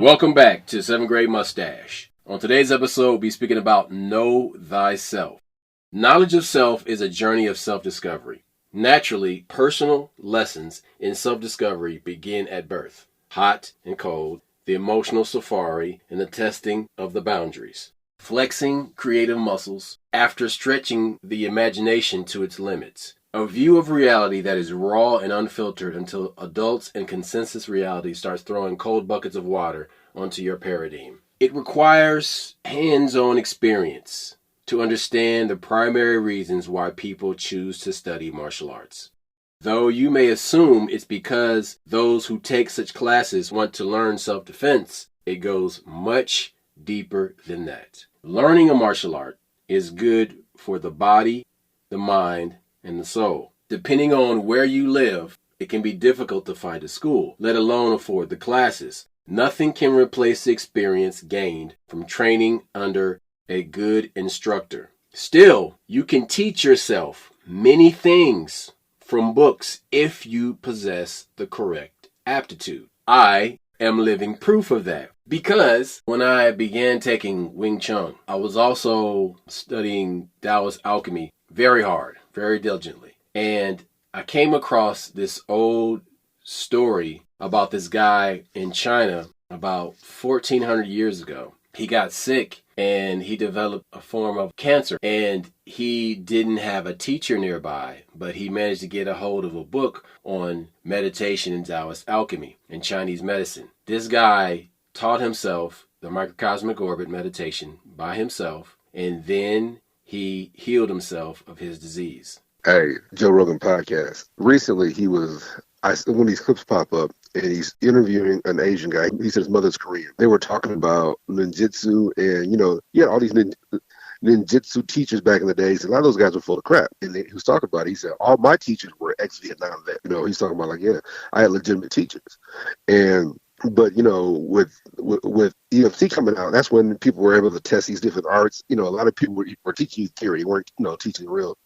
Welcome back to 7th Grade Mustache. On today's episode, we'll be speaking about Know Thyself. Knowledge of self is a journey of self-discovery. Naturally, personal lessons in self-discovery begin at birth. Hot and cold, the emotional safari, and the testing of the boundaries. Flexing creative muscles after stretching the imagination to its limits. A view of reality that is raw and unfiltered until adults and consensus reality starts throwing cold buckets of water onto your paradigm. It requires hands-on experience to understand the primary reasons why people choose to study martial arts. Though you may assume it's because those who take such classes want to learn self-defense, it goes much deeper than that. Learning a martial art is good for the body, the mind, and the soul. Depending on where you live, it can be difficult to find a school, let alone afford the classes. Nothing can replace the experience gained from training under a good instructor. Still, you can teach yourself many things from books if you possess the correct aptitude. I am living proof of that because when I began taking Wing Chun, I was also studying Taoist alchemy very hard, very diligently. And I came across this old story about this guy in China about 1400 years ago. He got sick and he developed a form of cancer, and he didn't have a teacher nearby, but he managed to get a hold of a book on meditation and Taoist alchemy and Chinese medicine. This guy taught himself the microcosmic orbit meditation by himself, and then he healed himself of his disease. Hey, Joe Rogan podcast. Recently, one of these clips pop up, and he's interviewing an Asian guy. He said his mother's Korean. They were talking about ninjutsu, and, you had all these ninjutsu teachers back in the days. A lot of those guys were full of crap. And he was talking about it. He said, all my teachers were ex-Vietnam vets. He's talking about, I had legitimate teachers. But with EFT coming out, that's when people were able to test these different arts. A lot of people were teaching you theory, they weren't teaching real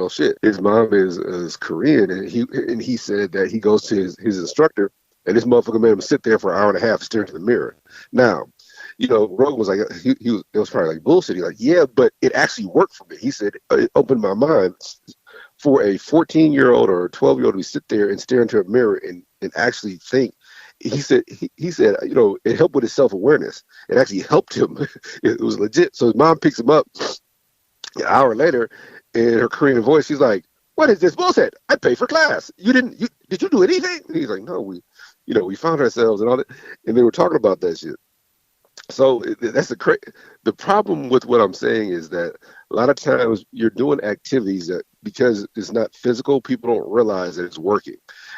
shit. His mom is Korean, and he said that he goes to his instructor, and this motherfucker made him sit there for an hour and a half staring to the mirror. Now, Rogan was like, it was probably like bullshit. He's like, yeah, but it actually worked for me. He said it opened my mind for a 14-year-old or a 12-year-old to sit there and stare into a mirror and actually think. He said, it helped with his self-awareness. It actually helped him. It was legit. So his mom picks him up an hour later in her Korean voice. She's like, what is this bullshit? I paid for class. Did you do anything? And he's like, no, we found ourselves and all that. And they were talking about that shit. So that's the problem with what I'm saying is that a lot of times you're doing activities that, because it's not physical, people don't realize that it's working.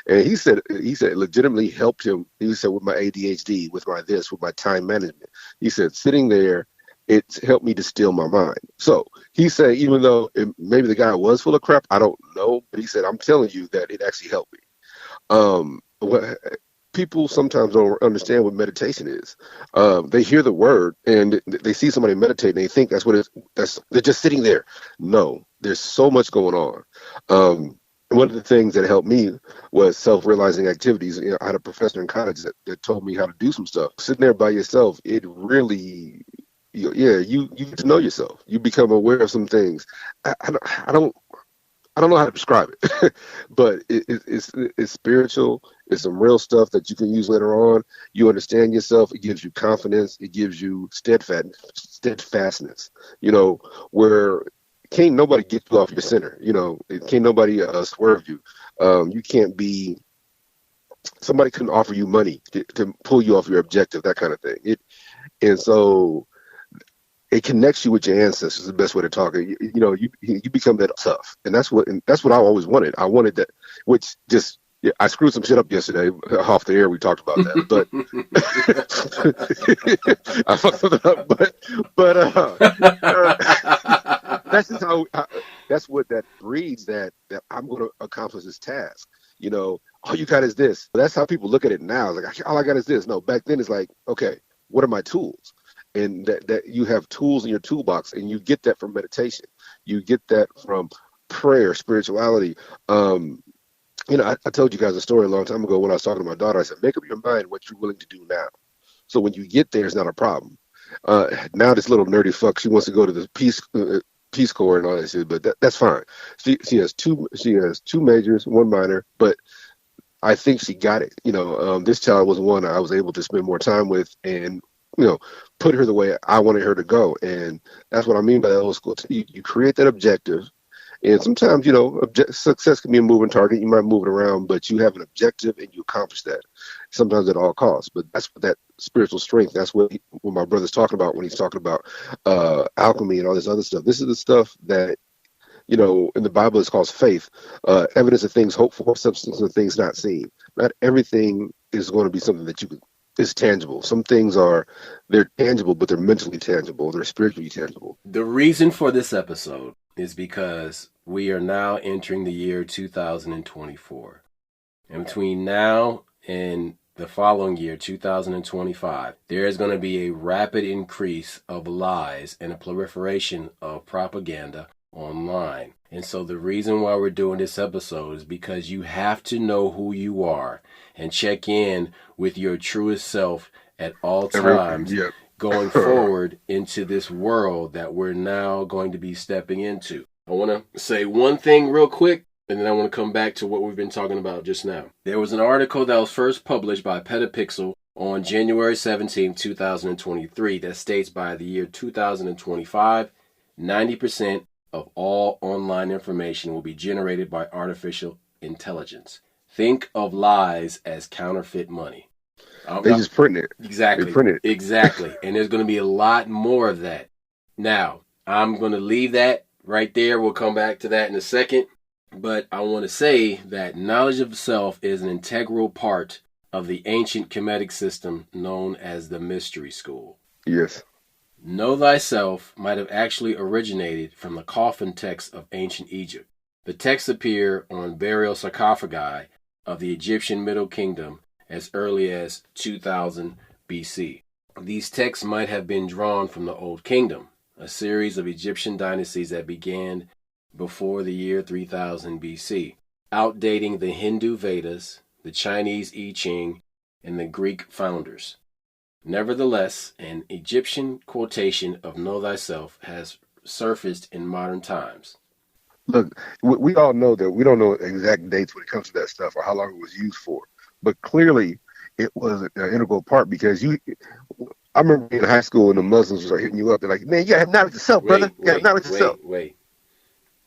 And he said it legitimately helped him. He said, with my ADHD, with my time management. He said, sitting there, it's helped me distill my mind. So he said, even though maybe the guy was full of crap, I don't know. But he said, I'm telling you that it actually helped me. People sometimes don't understand what meditation is. They hear the word and they see somebody meditate and they think that's what it is. They're just sitting there. No, there's so much going on. One of the things that helped me was self-realizing activities. I had a professor in college that told me how to do some stuff. Sitting there by yourself, it really, you get to know yourself. You become aware of some things. I don't know how to describe it, but it's spiritual. It's some real stuff that you can use later on. You understand yourself. It gives you confidence. It gives you steadfastness, where can't nobody get you off your center. Can't nobody swerve you. You can't be, somebody couldn't offer you money to pull you off your objective, that kind of thing. And so it connects you with your ancestors, the best way to talk. You become that tough. And that's what I always wanted. I wanted that, which just, I screwed some shit up yesterday off the air. We talked about that, but I fucked something up. That's just how. That's what that breeds. That I'm going to accomplish this task. All you got is this. That's how people look at it now. It's like, all I got is this. No, back then it's like, okay, what are my tools? And that you have tools in your toolbox, and you get that from meditation. You get that from prayer, spirituality. I told you guys a story a long time ago when I was talking to my daughter. I said, make up your mind what you're willing to do now. So when you get there, it's not a problem. Now this little nerdy fuck, she wants to go to the Peace Corps and all that shit, but that's fine. She has two majors, one minor, but I think she got it. This child was one I was able to spend more time with and put her the way I wanted her to go, and that's what I mean by that old school. You create that objective. And sometimes, success can be a moving target. You might move it around, but you have an objective and you accomplish that. Sometimes at all costs. But that's what that spiritual strength. That's what my brother's talking about when he's talking about alchemy and all this other stuff. This is the stuff that in the Bible it's called faith, evidence of things hoped for, substance of things not seen. Not everything is going to be something that is tangible. Some things they're tangible, but they're mentally tangible. They're spiritually tangible. The reason for this episode is because we are now entering the year 2024. And between now and the following year, 2025, there is going to be a rapid increase of lies and a proliferation of propaganda online. And so the reason why we're doing this episode is because you have to know who you are and check in with your truest self at all times. Yep. Going forward into this world that we're now going to be stepping into. I want to say one thing real quick, and then I want to come back to what we've been talking about just now. There was an article that was first published by Petapixel on January 17, 2023 that states by the year 2025, 90% of all online information will be generated by artificial intelligence. Think of lies as counterfeit money. They just print it. Exactly. They print it. Exactly. And there's going to be a lot more of that. Now, I'm going to leave that right there. We'll come back to that in a second. But I want to say that knowledge of self is an integral part of the ancient Kemetic system known as the Mystery School. Yes. Know thyself might have actually originated from the coffin texts of ancient Egypt. The texts appear on burial sarcophagi of the Egyptian Middle Kingdom as early as 2000 BC. These texts might have been drawn from the Old Kingdom, a series of Egyptian dynasties that began before the year 3000 BC, outdating the Hindu Vedas, the Chinese I Ching, and the Greek founders. Nevertheless, an Egyptian quotation of Know Thyself has surfaced in modern times. Look, we all know that we don't know exact dates when it comes to that stuff or how long it was used for. But clearly, it was an integral part because I remember in high school when the Muslims were hitting you up. They're like, man, you gotta have knowledge yourself, brother. You gotta have knowledge yourself. Wait.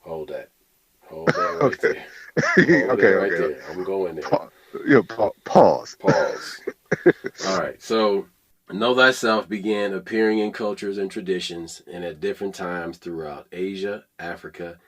Hold that right okay. there. Okay. There. I'm going there. Pause. All right. So, Know Thyself began appearing in cultures and traditions and at different times throughout Asia, Africa,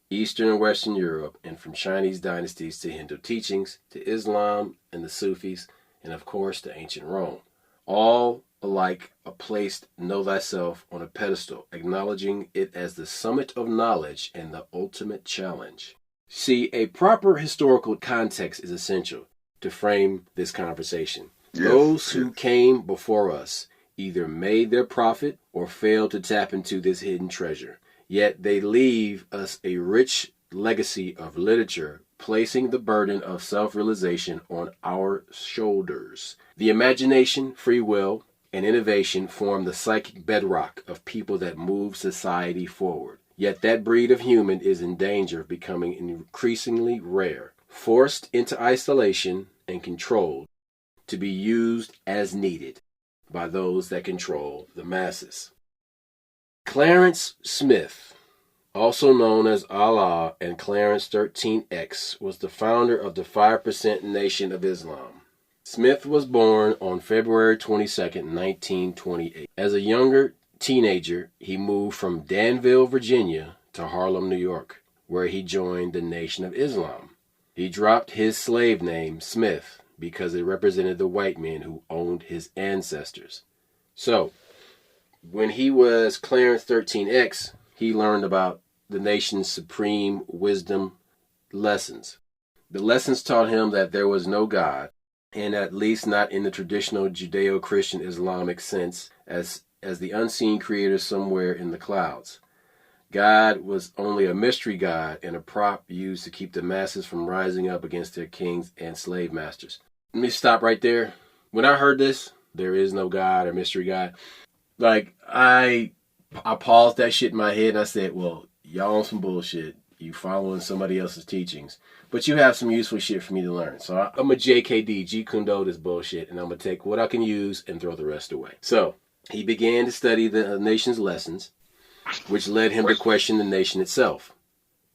Eastern and Western Europe, and from Chinese dynasties to Hindu teachings, to Islam and the Sufis, and of course to ancient Rome. All alike placed Know Thyself on a pedestal, acknowledging it as the summit of knowledge and the ultimate challenge. See, a proper historical context is essential to frame this conversation. Yes. Those who came before us either made their profit or failed to tap into this hidden treasure. Yet they leave us a rich legacy of literature, placing the burden of self-realization on our shoulders. The imagination, free will, and innovation form the psychic bedrock of people that move society forward. Yet that breed of human is in danger of becoming increasingly rare, forced into isolation and controlled to be used as needed by those that control the masses. Clarence Smith, also known as Allah and Clarence 13X, was the founder of the 5% Nation of Islam. Smith was born on February 22, 1928. As a younger teenager, he moved from Danville, Virginia to Harlem, New York, where he joined the Nation of Islam. He dropped his slave name, Smith, because it represented the white men who owned his ancestors. So, when he was Clarence 13X, he learned about the nation's supreme wisdom lessons. The lessons taught him that there was no God, and at least not in the traditional Judeo-Christian Islamic sense, as the unseen creator somewhere in the clouds. God was only a mystery god and a prop used to keep the masses from rising up against their kings and slave masters. Let me stop right there. When I heard this, there is no God or mystery God. Like, I paused that shit in my head and I said, well, y'all on some bullshit. You following somebody else's teachings. But you have some useful shit for me to learn. So I'm a JKD, G Kundo this bullshit, and I'm going to take what I can use and throw the rest away. So he began to study the nation's lessons, which led him to question the nation itself.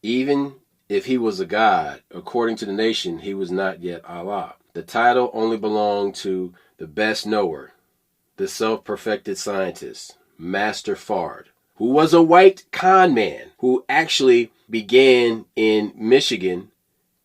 Even if he was a god, according to the nation, he was not yet Allah. The title only belonged to the best knower, the self-perfected scientist, Master Fard, who was a white con man who actually began in Michigan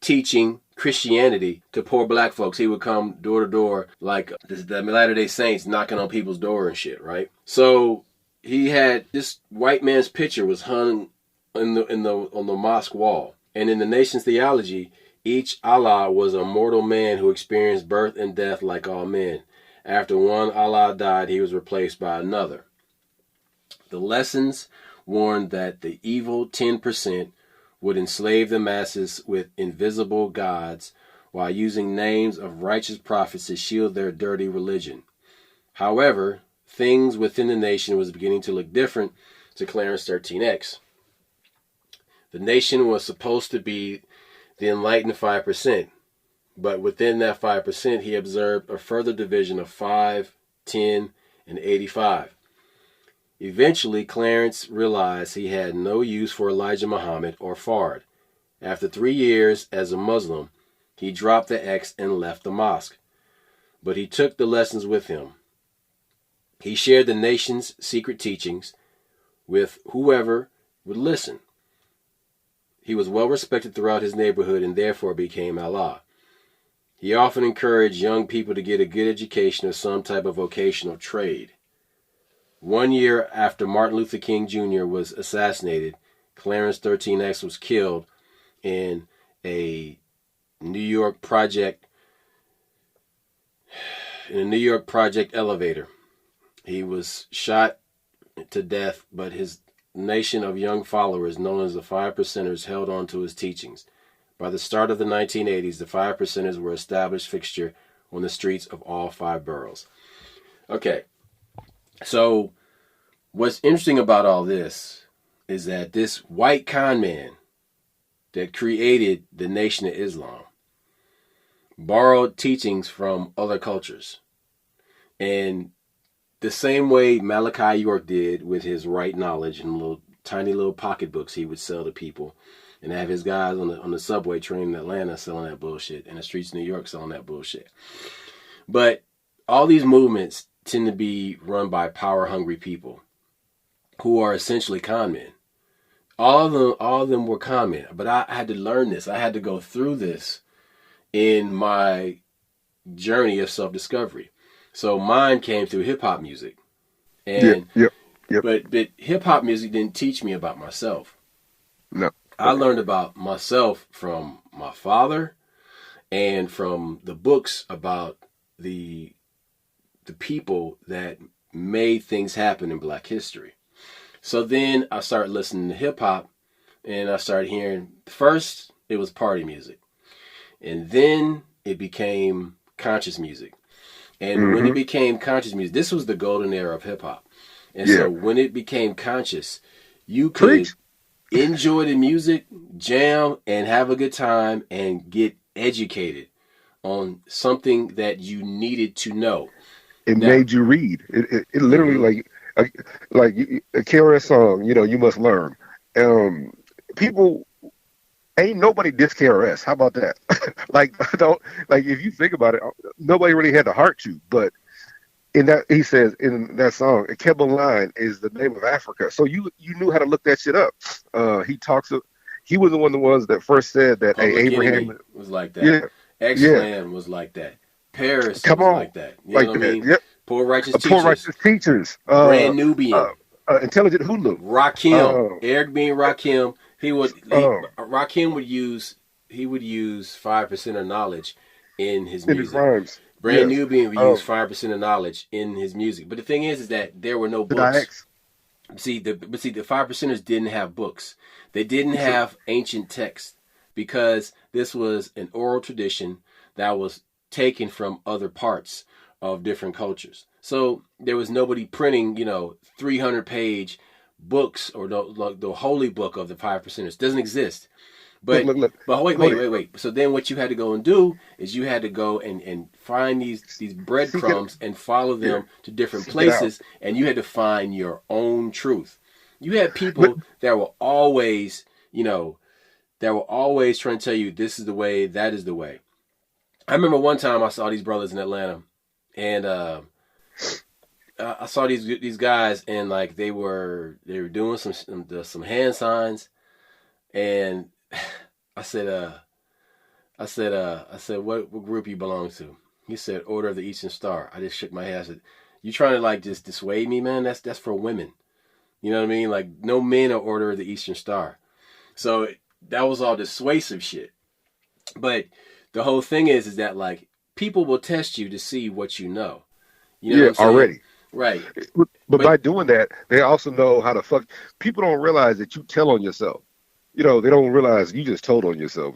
teaching Christianity to poor black folks. He would come door to door like the Latter-day Saints knocking on people's door and shit, right? So he had this white man's picture was hung on the mosque wall. And in the nation's theology, each Allah was a mortal man who experienced birth and death like all men. After one Allah died, he was replaced by another. The lessons warned that the evil 10% would enslave the masses with invisible gods while using names of righteous prophets to shield their dirty religion. However, things within the nation was beginning to look different to Clarence 13X. The nation was supposed to be the enlightened 5%, but within that 5%, he observed a further division of 5, 10, and 85. Eventually, Clarence realized he had no use for Elijah Muhammad or Fard. After 3 years as a Muslim, he dropped the X and left the mosque. But he took the lessons with him. He shared the nation's secret teachings with whoever would listen. He was well respected throughout his neighborhood and therefore became Allah. He often encouraged young people to get a good education or some type of vocational trade. 1 year after Martin Luther King Jr. was assassinated, Clarence 13X was killed in a New York project elevator. He was shot to death, but his nation of young followers, known as the 5%ers, held on to his teachings. By the start of the 1980s, the 5%ers were an established fixture on the streets of all 5 boroughs. Okay. So, what's interesting about all this is that this white con man that created the Nation of Islam borrowed teachings from other cultures. And the same way Malachi York did with his right knowledge and tiny little pocketbooks he would sell to people and have his guys on the subway train in Atlanta selling that bullshit and the streets of New York selling that bullshit. But all these movements tend to be run by power-hungry people who are essentially con men. All of them were con men. But I had to learn this. I had to go through this in my journey of self-discovery. So mine came through hip-hop music. And Yep. But hip-hop music didn't teach me about myself. No. I learned about myself from my father and from the books about the people that made things happen in Black history. So then I started listening to hip-hop, and I started hearing, first it was party music, and then it became conscious music. And when it became conscious music, this was the golden era of hip-hop. And so when it became conscious, you could enjoy the music, jam, and have a good time, and get educated on something that you needed to know. It made you read. It literally like a KRS song. You must learn. People ain't nobody diss KRS. How about that? If you think about it, nobody really had to heart you. But in that, he says in that song, Kebba Line is the name of Africa. So you knew how to look that shit up. He was one of the ones that first said that Abraham was like that. X-Clan was like that. Paris was like that. You know what I mean? Yep. Poor Righteous Teachers. Poor Righteous Teachers. Brand Nubian. Intelligent Hulu. Rakim. Eric being Rakim. Rakim would use 5% of knowledge in his music. His rhymes. Brand Nubian would use 5% of knowledge in his music. But the thing is that there were no books. See, the 5%ers didn't have books. They didn't have ancient texts because this was an oral tradition that was taken from other parts of different cultures. So there was nobody printing, 300-page books or the holy book of the 5%ers. Doesn't exist. But Look. but wait. So then what you had to go and do is you had to go and find these breadcrumbs and follow them to different places, and you had to find your own truth. You had people that were always, trying to tell you this is the way, that is the way. I remember one time I saw these brothers in Atlanta, and I saw these guys, and like they were doing some hand signs, and I said, what group you belong to? He said, Order of the Eastern Star. I just shook my head. I said, you trying to like just dissuade me, man? That's for women. You know what I mean? Like no men are Order of the Eastern Star. So that was all dissuasive shit. But the whole thing is that like people will test you to see what you know. You know what I'm already. Right. But by doing that, they also know how to fuck. People don't realize that you tell on yourself. They don't realize you just told on yourself.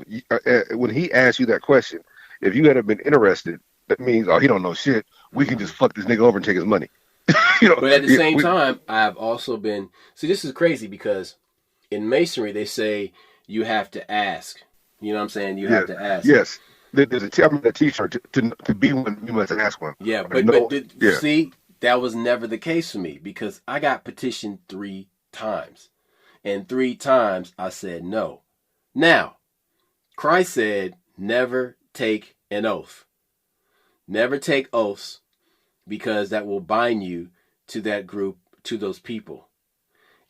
When he asked you that question, if you hadn't been interested, that means, he don't know shit. We can just fuck this nigga over and take his money. But at the same time, I've also been... See, this is crazy because in masonry, they say you have to ask. You know what I'm saying? You have to ask. Yes. There's a t-shirt. To be one, you must ask one. Yeah, see, that was never the case for me because I got petitioned 3 times. And 3 times I said no. Now, Christ said, never take an oath. Never take oaths because that will bind you to that group, to those people.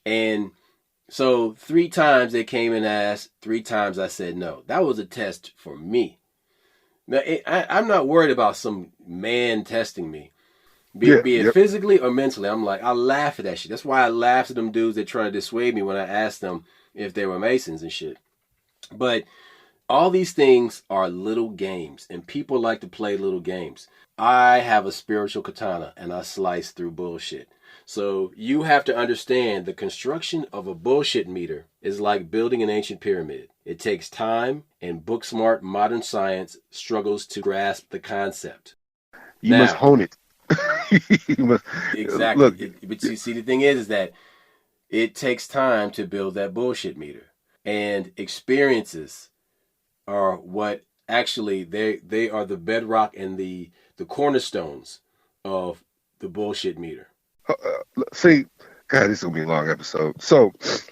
And so 3 times they came and asked, 3 times I said no. That was a test for me. Now, I'm not worried about some man testing me. Be it physically or mentally. I'm like, I laugh at that shit. That's why I laugh at them dudes that try to dissuade me when I ask them if they were Masons and shit. But all these things are little games, and people like to play little games. I have a spiritual katana, and I slice through bullshit. So you have to understand the construction of a bullshit meter is like building an ancient pyramid. It takes time, and book-smart modern science struggles to grasp the concept. You must hone it. Exactly. But you see, the thing is that it takes time to build that bullshit meter, and experiences are what actually they are the bedrock and the cornerstones of the bullshit meter. See, God, this is gonna be a long episode. So,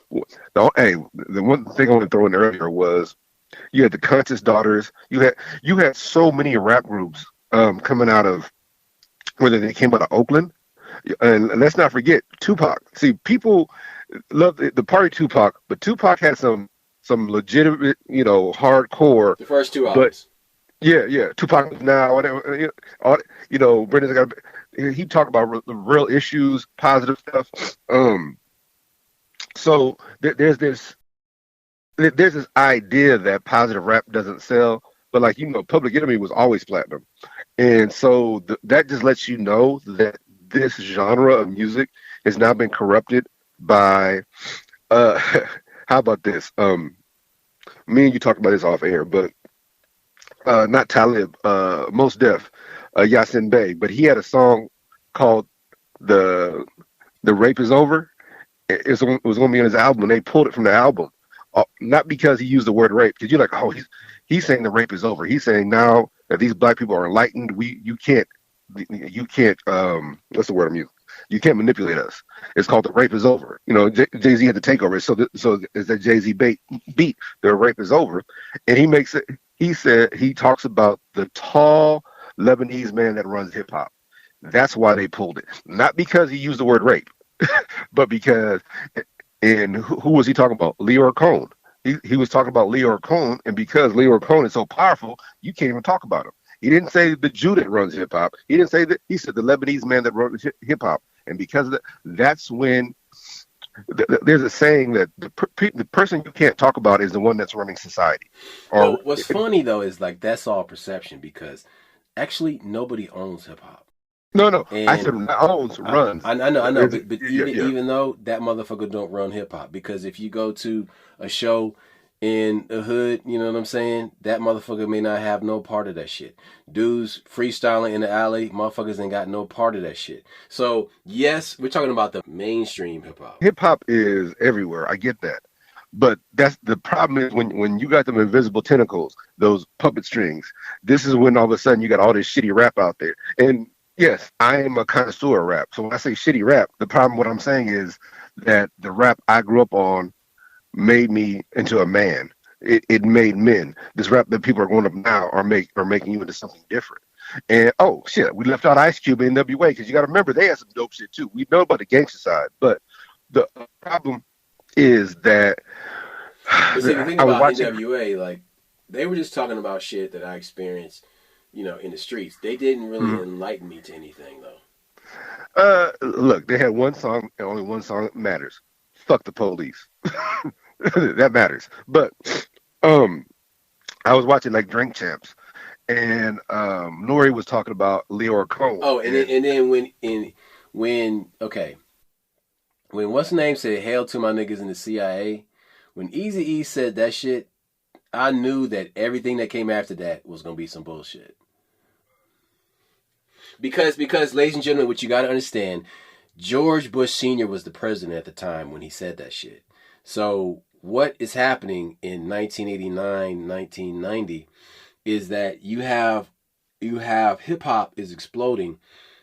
the one thing I want to throw in earlier was you had the Conscious Daughters. You had so many rap groups coming out of, whether they came out of Oakland, and let's not forget Tupac. See, people love the party Tupac, but Tupac had some legitimate, hardcore. The first 2 albums. Yeah. Tupac now, whatever. Brendan's got. He talked about real issues, positive stuff. So there's this idea that positive rap doesn't sell, but Public Enemy was always platinum. And so that just lets you know that this genre of music has now been corrupted by, how about this? Me and you talked about this off air, but not Talib, Mos Def, Yasin Bey, but he had a song called The Rape Is Over. It was going to be on his album, and they pulled it from the album. Not because he used the word rape, because you're like, he's saying the rape is over. He's saying now that these black people are enlightened, you can't what's the word I'm using? You can't manipulate us. It's called The Rape Is Over. Jay-Z had to take over. So it's that Jay-Z beat, The Rape Is Over. And he talks about the tall Lebanese man that runs hip hop. That's why they pulled it. Not because he used the word rape, but because, and who was he talking about? Leor Cohen. He was talking about Leor Cohen, and because Leor Cohen is so powerful, you can't even talk about him. He didn't say the Jew that runs hip hop. He didn't say that. He said the Lebanese man that runs hip hop. And because of that, that's when there's a saying that the person you can't talk about is the one that's running society. Well, what's funny though is that's all perception, because actually nobody owns hip hop. No. I said owns, runs. I know. But even though that motherfucker don't run hip hop, because if you go to a show in the hood, you know what I'm saying? That motherfucker may not have no part of that shit. Dudes freestyling in the alley, motherfuckers ain't got no part of that shit. So, yes, we're talking about the mainstream hip hop. Hip hop is everywhere. I get that. But that's the problem is when you got them invisible tentacles, those puppet strings, this is when all of a sudden you got all this shitty rap out there. And yes, I am a connoisseur of rap. So when I say shitty rap, the problem what I'm saying is that the rap I grew up on made me into a man. It made men. This rap that people are going up now are making you into something different. And oh shit, we left out Ice Cube and NWA because you got to remember they had some dope shit too. We know about the gangster side, but the problem is that But see, the thing I was about watching. NWA, like, they were just talking about shit that I experienced, in the streets. They didn't really enlighten me to anything, though. Look, they had one song and only one song that matters. Fuck the police. That matters. But um, I was watching like Drink Champs, and Nori was talking about Leo Cole. Oh, and then when what's the name said "Hail to my niggas in the CIA," when Easy E said that shit, I knew that everything that came after that was gonna be some bullshit. Because, ladies and gentlemen, what you gotta understand, George Bush Sr. was the president at the time when he said that shit. So what is happening in 1989, 1990 is that you have hip hop is exploding,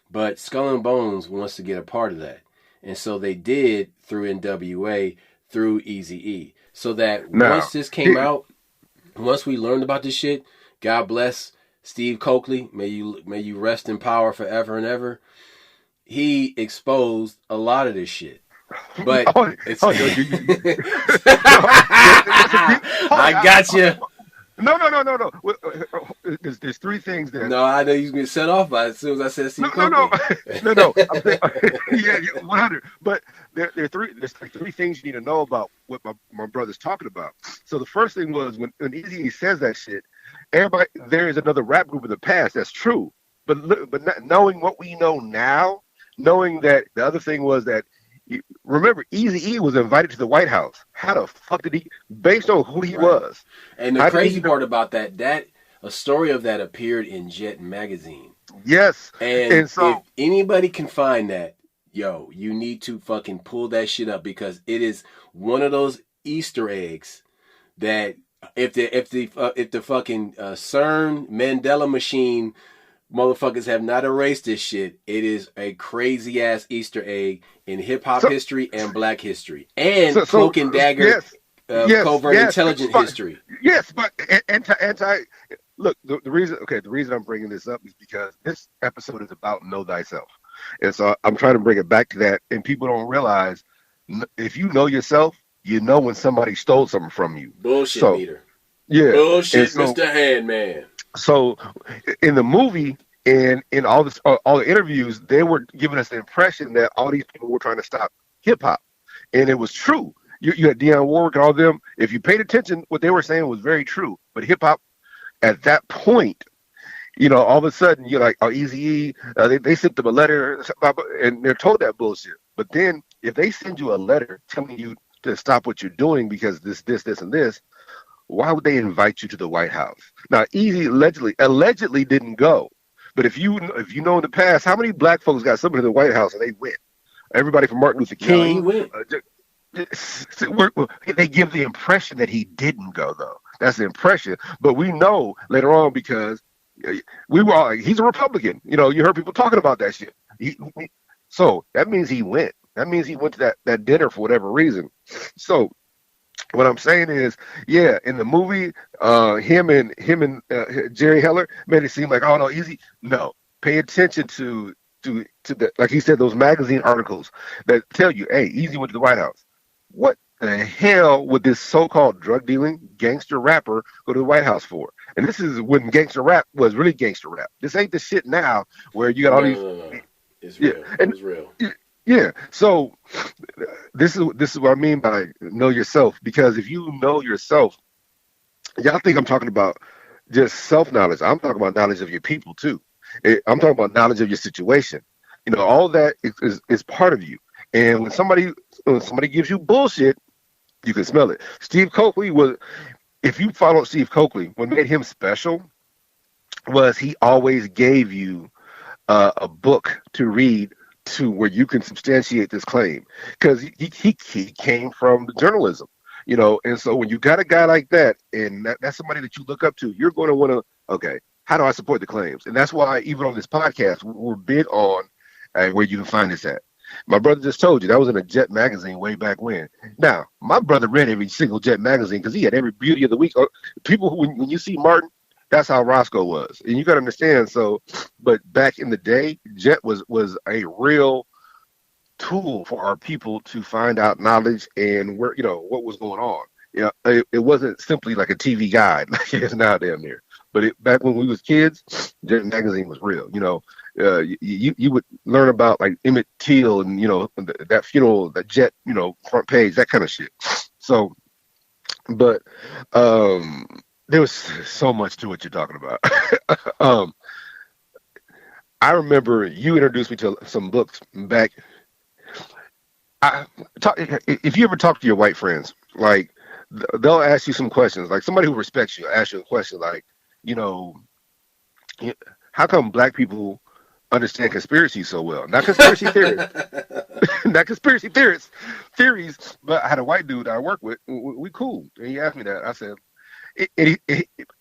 but Skull and Bones wants to get a part of that. And so they did through NWA, through Easy E. So that now, once this came out, once we learned about this shit, God bless Steve Coakley, may you rest in power forever and ever. He exposed a lot of this shit. But it's I got you. No. There's three things that. No, I know you get set off by it as soon as I said Steve Coakley. No. I'm saying, yeah, 100. But there's like three things you need to know about what my brother's talking about. So the first thing was when Eazy says that shit, everybody there is another rap group in the past. That's true. But not knowing what we know now, knowing that the other thing was that. Remember, Eazy-E was invited to the White House. How the fuck did he, based on who he was? And the crazy part about that a story of that appeared in Jet magazine. Yes. And so, if anybody can find that, yo, you need to fucking pull that shit up because it is one of those Easter eggs that if the fucking CERN Mandela machine motherfuckers have not erased this shit. It is a crazy ass Easter egg in hip hop history and black history and Cloak and Dagger covert intelligence history. Yes, but anti. Look, the reason I'm bringing this up is because this episode is about know thyself, and so I'm trying to bring it back to that. And people don't realize if you know yourself, you know when somebody stole something from you. Bullshit meter. Yeah. Bullshit, Mr. Handman. So, in the movie and in all the interviews, they were giving us the impression that all these people were trying to stop hip hop, and it was true. You had Dionne Warwick and all them. If you paid attention, what they were saying was very true. But hip hop, at that point, all of a sudden you're like, oh, Eazy-E, they sent them a letter, and they're told that bullshit. But then if they send you a letter telling you to stop what you're doing because this, and this. Why would they invite you to the White House? Now, Eazy allegedly didn't go, but if you know in the past, how many black folks got somebody to the White House and they went? Everybody from Martin Luther King. No, he went. They give the impression that he didn't go, though. That's the impression. But we know later on because he's a Republican. You heard people talking about that shit. So that means he went. That means he went to that dinner for whatever reason. So. What I'm saying is, yeah, in the movie, him and Jerry Heller made it seem like, oh no, Eazy. No, pay attention to the, like he said, those magazine articles that tell you, hey, Eazy went to the White House. What the hell would this so-called drug dealing gangster rapper go to the White House for? And this is when gangster rap was really gangster rap. This ain't the shit now where you got all these. No. It's real. Yeah, it's real. Yeah, so this is what I mean by know yourself, because if you know yourself, y'all think I'm talking about just self-knowledge. I'm talking about knowledge of your people too. I'm talking about knowledge of your situation. All that is part of you. And when somebody gives you bullshit, You can smell it. Steve Coakley was, if you followed Steve Coakley, what made him special was he always gave you a book to read to where you can substantiate this claim because he came from the journalism, and so when you got a guy like that and that's somebody that you look up to, you're going to want to, okay, how do I support the claims? And that's why even on this podcast we're big on where you can find this at. My brother just told you that was in a Jet magazine way back when. Now my brother read every single Jet magazine because he had every beauty of the week. People who, when you see Martin, that's how Roscoe was, and you got to understand. So, but back in the day, Jet was a real tool for our people to find out knowledge and where what was going on. It wasn't simply like a TV guide like it is now damn near. But back when we was kids, Jet magazine was real. You would learn about like Emmett Till and that funeral, that Jet front page, that kind of shit. So, but there was so much to what you're talking about. I remember you introduced me to some books back. If you ever talk to your white friends, like they'll ask you some questions. Like somebody who respects you ask you a question like, you know, how come black people understand conspiracy so well? Not conspiracy theories, not conspiracy theories. But I had a white dude I work with. We cool, and he asked me that. I said,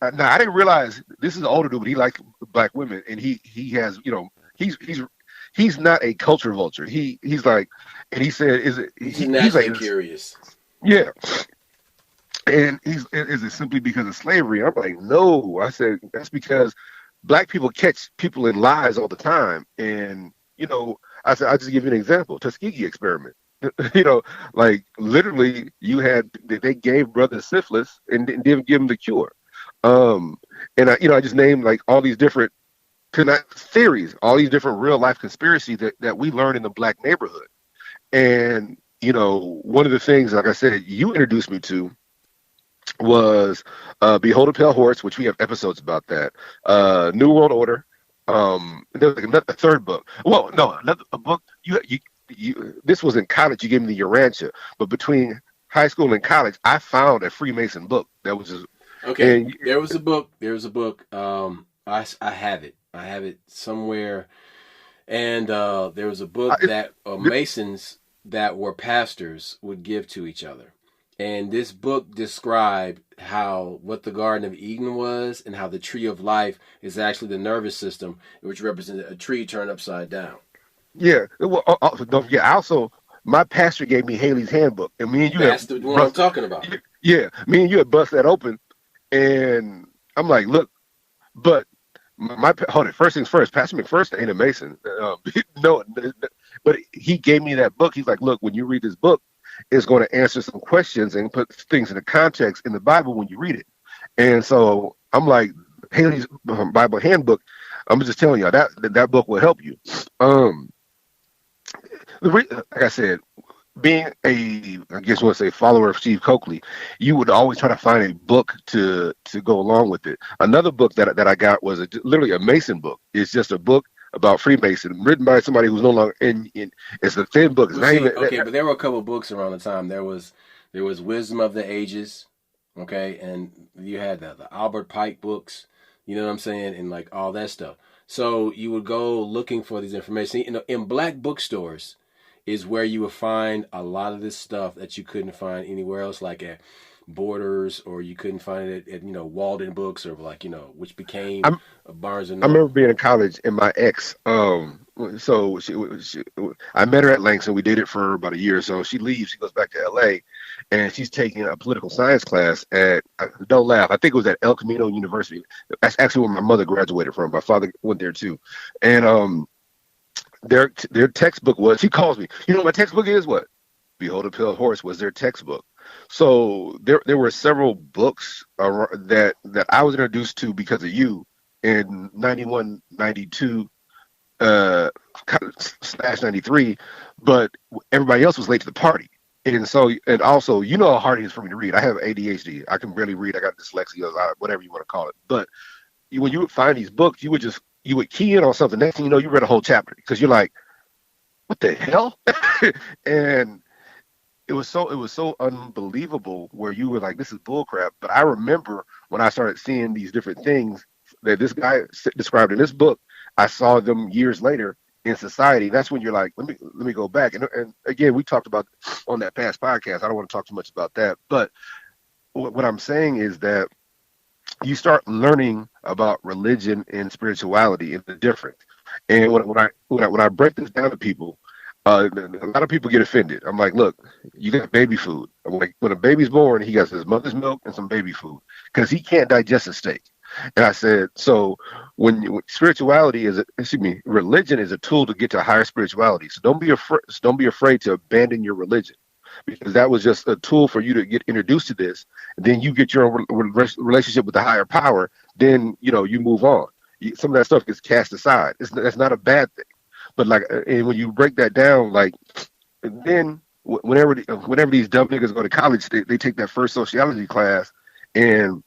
now I didn't realize this is an older dude, but he likes black women, and he has, he's not a culture vulture. He's like, and he said, he's like curious. Yeah. And is it simply because of slavery? I'm like, no. I said that's because black people catch people in lies all the time. And I said I'll just give you an example. Tuskegee experiment. Like literally, they gave brothers syphilis and didn't give them the cure. And I just named like all these different theories, all these different real life conspiracies that we learn in the black neighborhood. And one of the things, like I said, you introduced me to was Behold a Pale Horse, which we have episodes about that. New World Order. There was like a third book. Well, no, a book. This was in college. You gave me the Urantia, but between high school and college, I found a Freemason book that was just okay. And there was a book. I have it. I have it somewhere. And there was a book that Masons that were pastors would give to each other. And this book described what the Garden of Eden was and how the tree of life is actually the nervous system, which represented a tree turned upside down. Yeah. Well, don't forget, also, my pastor gave me Haley's Handbook. And me and you That's the one I'm talking about. Yeah. Me and you had bust that open. And I'm like, look, but hold it. First things first, Pastor McPherson ain't a Mason. No, but he gave me that book. He's like, look, when you read this book, it's going to answer some questions and put things into context in the Bible when you read it. And so I'm like, Haley's Bible Handbook, I'm just telling y'all that book will help you. Like I said, being I guess you want to say follower of Steve Coakley, you would always try to find a book to go along with it. Another book that I got was literally a Mason book. It's just a book about Freemason, written by somebody who's no longer in. It's a thin book. It's but there were a couple of books around the time. There was Wisdom of the Ages, okay, and you had the Albert Pike books. You know what I'm saying, and like all that stuff. So you would go looking for these information. In black bookstores is where you would find a lot of this stuff that you couldn't find anywhere else, like at Borders, or you couldn't find it at Walden Books, or like which became Barnes and Noble. I remember being in college and my ex. So I met her at Langston. We dated for about a year or so. She leaves. She goes back to L.A. and she's taking a political science class at. Don't laugh. I think it was at El Camino University. That's actually where my mother graduated from. My father went there too, and their textbook was. She calls me. You know what my textbook is? What? Behold a Pale Horse was their textbook. So there were several books that I was introduced to because of you in 91, 92, slash 93, but everybody else was late to the party. And so, and also, how hard it is for me to read. I have ADHD. I can barely read. I got dyslexia, whatever you want to call it. But when you would find these books, you would key in on something. Next thing you know, you read a whole chapter because you're like, what the hell? And it was so unbelievable where you were like, this is bullcrap. But I remember when I started seeing these different things that this guy described in this book, I saw them years later in society. That's when you're like, let me go back. And again, we talked about on that past podcast. I don't want to talk too much about that, but what I'm saying is that you start learning about religion and spirituality and the difference. And when I break this down to people, a lot of people get offended. I'm like, look, you got baby food. I'm like, when a baby's born, he gets his mother's milk and some baby food because he can't digest a steak. And I said, so when spirituality is, excuse me, religion is a tool to get to higher spirituality. So don't be afraid. Don't be afraid to abandon your religion because that was just a tool for you to get introduced to this. And then you get your own relationship with the higher power. Then you move on. Some of that stuff gets cast aside. That's not a bad thing. But like, and when you break that down, like, and then whenever these dumb niggas go to college, they take that first sociology class, and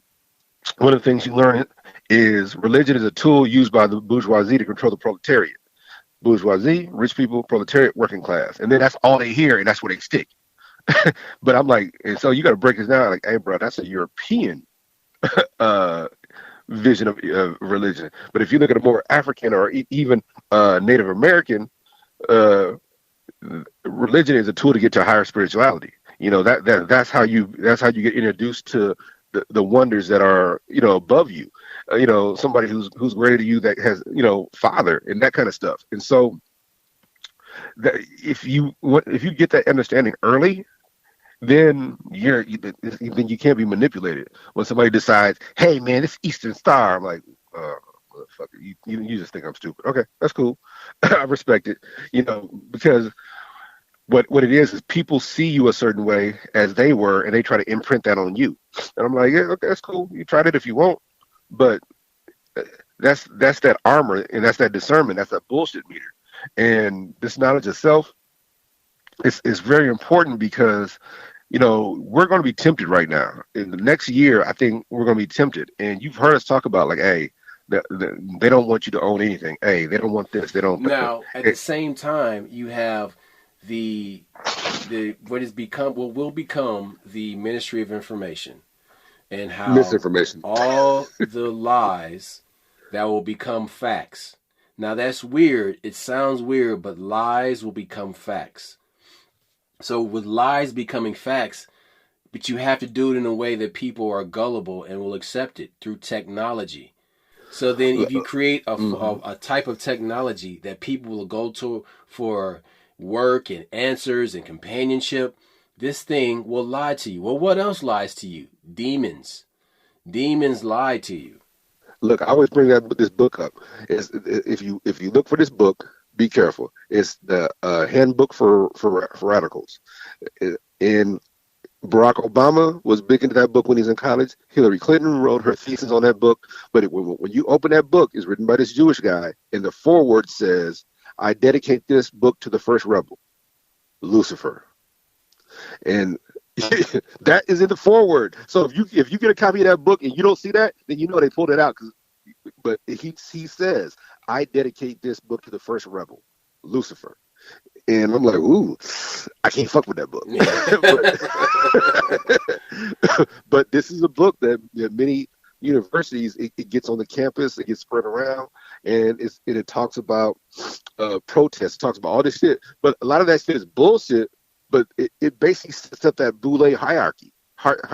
one of the things you learn is religion is a tool used by the bourgeoisie to control the proletariat. Bourgeoisie, rich people, proletariat, working class, and then that's all they hear, and that's where they stick. But I'm like, and so you got to break this down. Like, hey, bro, that's a European uh, vision of religion. But if you look at a more African or even Native American, uh, religion is a tool to get to higher spirituality. That's how you get introduced to the wonders that are above you. Somebody who's greater to you that has father and that kind of stuff. And so that if you get that understanding early, then then you can't be manipulated. When somebody decides, hey man, it's Eastern Star, I'm like, motherfucker, you just think I'm stupid. Okay, that's cool. I respect it. Because what it is people see you a certain way as they were, and they try to imprint that on you. And I'm like, yeah, okay, that's cool. You tried it if you want, but uh, that's that armor, and that's that discernment, that's that bullshit meter, and this knowledge of self is very important because we're going to be tempted right now. In the next year, I think we're going to be tempted, and you've heard us talk about like, hey, they don't want you to own anything. Hey, they don't want this. They don't. Now, at the same time, you have the what will become the Ministry of Information, and how Misinformation. all the lies that will become facts. Now that's weird. It sounds weird, but lies will become facts. So with lies becoming facts, but you have to do it in a way that people are gullible and will accept it through technology. So then, if you create Mhm. a type of technology that people will go to for work and answers and companionship, this thing will lie to you. Well, what else lies to you? Demons. Demons lie to you. Look, I always bring this book up. If you look for this book, be careful. It's the handbook for radicals. And Barack Obama was big into that book when he was in college. Hillary Clinton wrote her thesis on that book. But when you open that book, it's written by this Jewish guy, and the foreword says, "I dedicate this book to the first rebel, Lucifer." And that is in the foreword. So if you get a copy of that book and you don't see that, then they pulled it out. But he says, "I dedicate this book to the first rebel, Lucifer." And I'm like, ooh, I can't fuck with that book. But this is a book that many universities, it gets on the campus, it gets spread around, and it talks about protests, talks about all this shit. But a lot of that shit is bullshit. But it basically sets up that Boule hierarchy.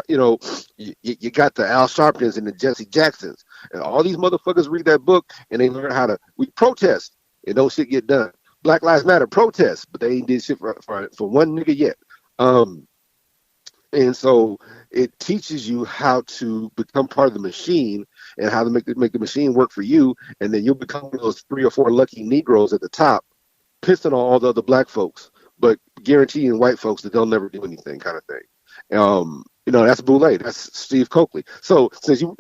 You got the Al Sharptons and the Jesse Jacksons, and all these motherfuckers read that book and they learn how to we protest and no shit get done. Black Lives Matter protest, but they ain't did shit for one nigga yet. And so it teaches you how to become part of the machine and how to make the machine work for you, and then you'll become one of those 3 or 4 lucky Negroes at the top, pissing on all the other black folks, but guaranteeing white folks that they'll never do anything, kind of thing. That's Boule. That's Steve Coakley. So since you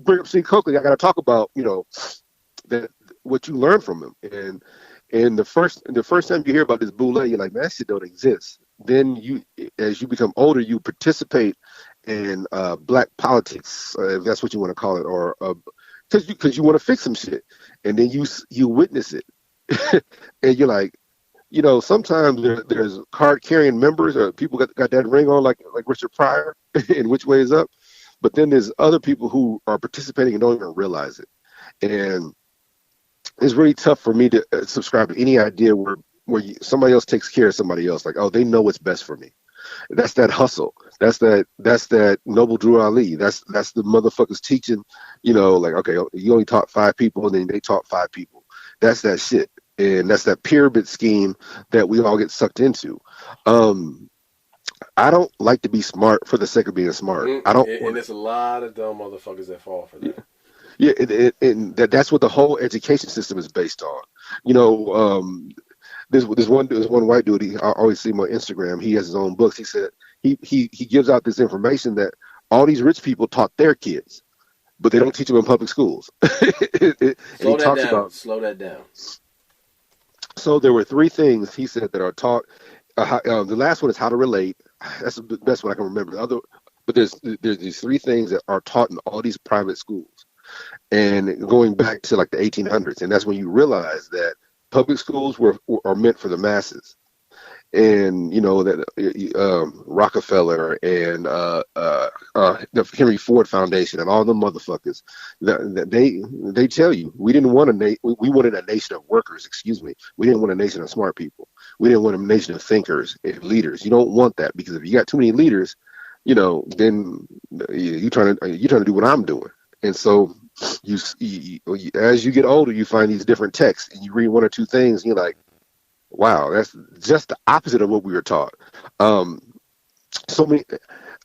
bring up Steve Coakley, I got to talk about that what you learn from him. And the first time you hear about this Boule, you're like, man, that shit don't exist. Then as you become older, you participate in black politics, if that's what you want to call it, or because you want to fix some shit, and then you witness it, and you're like, sometimes there's card carrying members or people got that ring on like Richard Pryor and which way is up. But then there's other people who are participating and don't even realize it. And it's really tough for me to subscribe to any idea where somebody else takes care of somebody else. Like, oh, they know what's best for me. That's that hustle. That's that Noble Drew Ali. That's the motherfuckers teaching. Like, okay, you only taught 5 people, and then they taught 5 people. That's that shit, and that's that pyramid scheme that we all get sucked into. Um, I don't like to be smart for the sake of being smart. I don't And want. there's a lot of dumb motherfuckers that fall for that. Yeah, and that's what the whole education system is based on. You know, there's one white dude. I always see him on Instagram. He has his own books. He said he gives out this information that all these rich people taught their kids, but they don't teach them in public schools. And he Slow that talks down. about. Slow that down. So there were 3 things he said that are taught. The last one is how to relate. That's the best one I can remember. But there's these 3 things that are taught in all these private schools, and going back to like the 1800s, and that's when you realize that public schools are meant for the masses. And that Rockefeller and the Henry Ford Foundation and all the motherfuckers, they tell you we didn't want we wanted a nation of workers. Excuse me, we didn't want a nation of smart people. We didn't want a nation of thinkers and leaders. You don't want that, because if you got too many leaders, then you trying to do what I'm doing. And so as you get older, you find these different texts, and you read 1 or 2 things, and you're like, wow, that's just the opposite of what we were taught. Um, so many,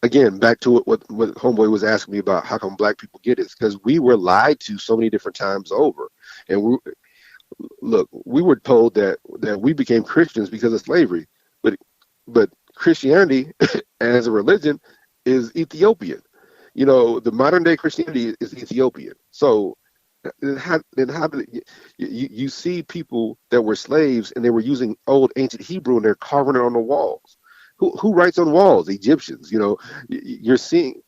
again, back to what Homeboy was asking me about, how come black people get it? It's because we were lied to so many different times over. And we were told that we became Christians because of slavery, but Christianity as a religion is Ethiopian. The modern day Christianity is Ethiopian. So then how did you see people that were slaves, and they were using old ancient Hebrew, and they're carving it on the walls? Who writes on walls? Egyptians. You're seeing,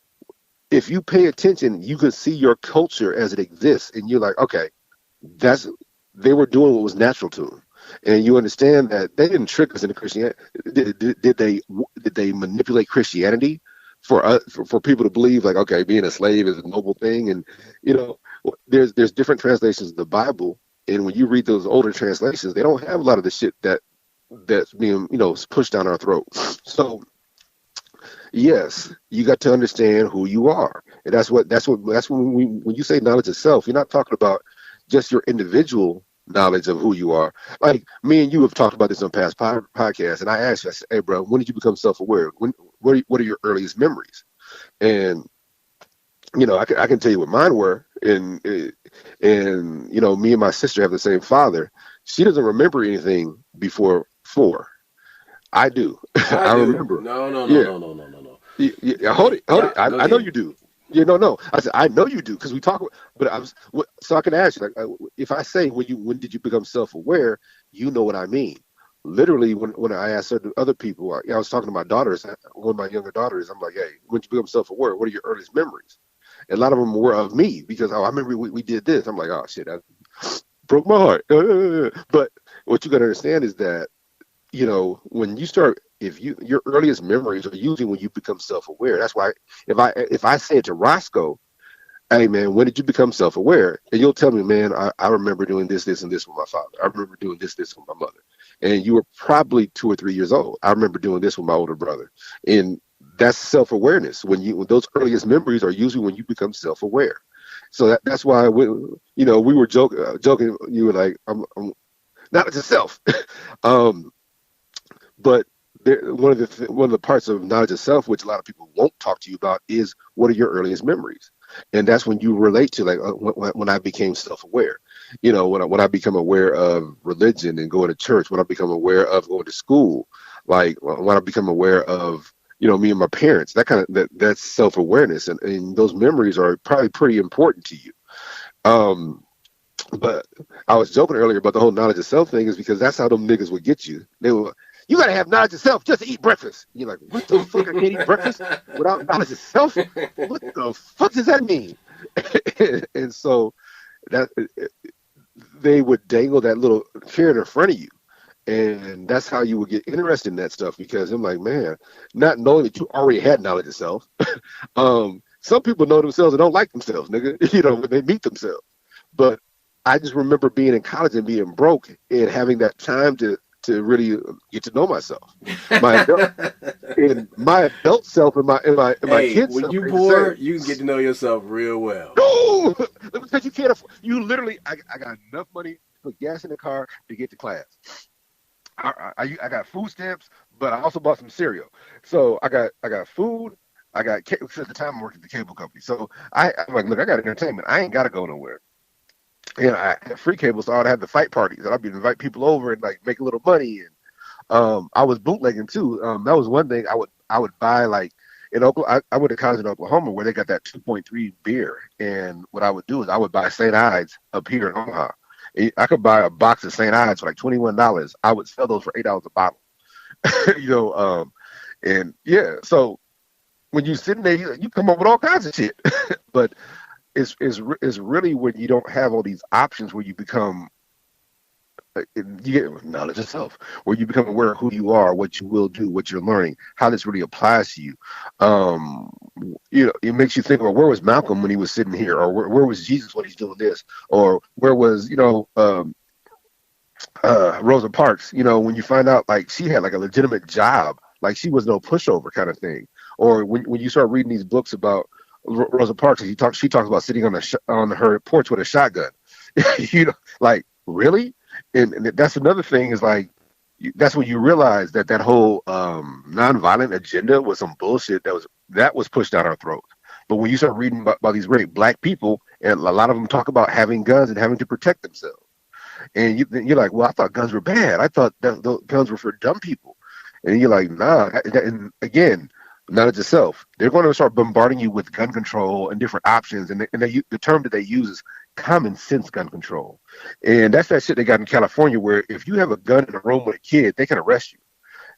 if you pay attention, you can see your culture as it exists, and you're like, okay, that's they were doing what was natural to them, and you understand that they didn't trick us into Christianity. Did they manipulate Christianity for people to believe, like, okay, being a slave is a noble thing? And there's different translations of the Bible, and when you read those older translations, they don't have a lot of the shit that's being pushed down our throat. So yes, you got to understand who you are, and that's when you say knowledge of self, you're not talking about just your individual knowledge of who you are. Like me and you have talked about this on past podcasts, and I asked you, I said, hey bro, when did you become self-aware? What are your earliest memories? And I can tell you what mine were, and me and my sister have the same father. She doesn't remember anything before 4. I do. I I do. remember. No, no, no, Yeah. no, no, no, no, no. Hold it. Yeah, go I know ahead. you do. Yeah, no. I said I know you do, because we talk. But so I can ask you, like, if I say when did you become self-aware, you know what I mean. Literally, when I asked other people, I was talking to my daughters, one of my younger daughters. I'm like, hey, when did you become self-aware? What are your earliest memories? And a lot of them were of me, because I remember we did this. I'm like, oh shit, that broke my heart. But what you got to understand is that when you start, if your earliest memories are usually when you become self-aware. That's why if I say it to Roscoe, hey man, when did you become self-aware? And you'll tell me, man, I remember doing this, this, and this with my father. I remember doing this, this with my mother. And you were probably 2 or 3 years old. I remember doing this with my older brother. And that's self-awareness. When those earliest memories are usually when you become self-aware. So that's why we were joking. You were like, I'm not just self. um, but one of the parts of knowledge of self, which a lot of people won't talk to you about, is what are your earliest memories, and that's when you relate to, like, when I became self-aware. When I become aware of religion and going to church, when I become aware of going to school, like when I become aware of me and my parents, that's self-awareness, and those memories are probably pretty important to you. Um, but I was joking earlier about the whole knowledge of self thing, is because that's how them niggas would get you. They were, you gotta have knowledge of self just to eat breakfast. You're like, what the fuck? I can't eat breakfast without knowledge of self? What the fuck does that mean? And so that they would dangle that little carrot in front of you, And that's how you would get interested in that stuff because I'm like, man, not knowing that you already had knowledge of self. Some people know themselves and don't like themselves, nigga, when they meet themselves. But I just remember being in college and being broke and having that time to really get to know myself. My adult, and my adult self and my Hey, kid when self you ain't the same. poor, you can get to know yourself real well. No, because you can't afford. You literally, I got enough money to put gas in the car to get to class. I got food stamps, but I also bought some cereal. So I got food. Because at the time I worked at the cable company. So I'm like, look, I got entertainment. I ain't got to go nowhere. And I had free cable, so I'd have the fight parties. And I'd be invite people over and like make a little money. And I was bootlegging too. That was one thing I would buy like in Oklahoma. I went to college in Oklahoma where they got that 2.3 beer. And what I would do is I would buy St. Ides up here in Omaha. I could buy a box of St. Ides for like $21. I would sell those for $8 a bottle. you know, and yeah. So when you sitting there, you come up with all kinds of shit. But it's really when you don't have all these options where you become you get knowledge of self, where you become aware of who you are, what you will do, what you're learning, how this really applies to you. Um, it makes you think, well, where was Malcolm when he was sitting here, or where was Jesus when he's doing this, or where was Rosa Parks? When you find out like she had like a legitimate job, like she was no pushover kind of thing, or when you start reading these books about Rosa Parks, she talks about sitting on her porch with a shotgun. Like really. And that's another thing is like that's when you realize that whole nonviolent agenda was some bullshit that was pushed down our throat. But when you start reading about these great black people, and a lot of them talk about having guns and having to protect themselves, and you're like, well, I thought guns were bad. I thought that those guns were for dumb people. And you're like, nah. And again, knowledge itself. They're going to start bombarding you with gun control and different options. And the term that they use is common sense gun control. And that's that shit they got in California where if you have a gun in a room with a kid, they can arrest you.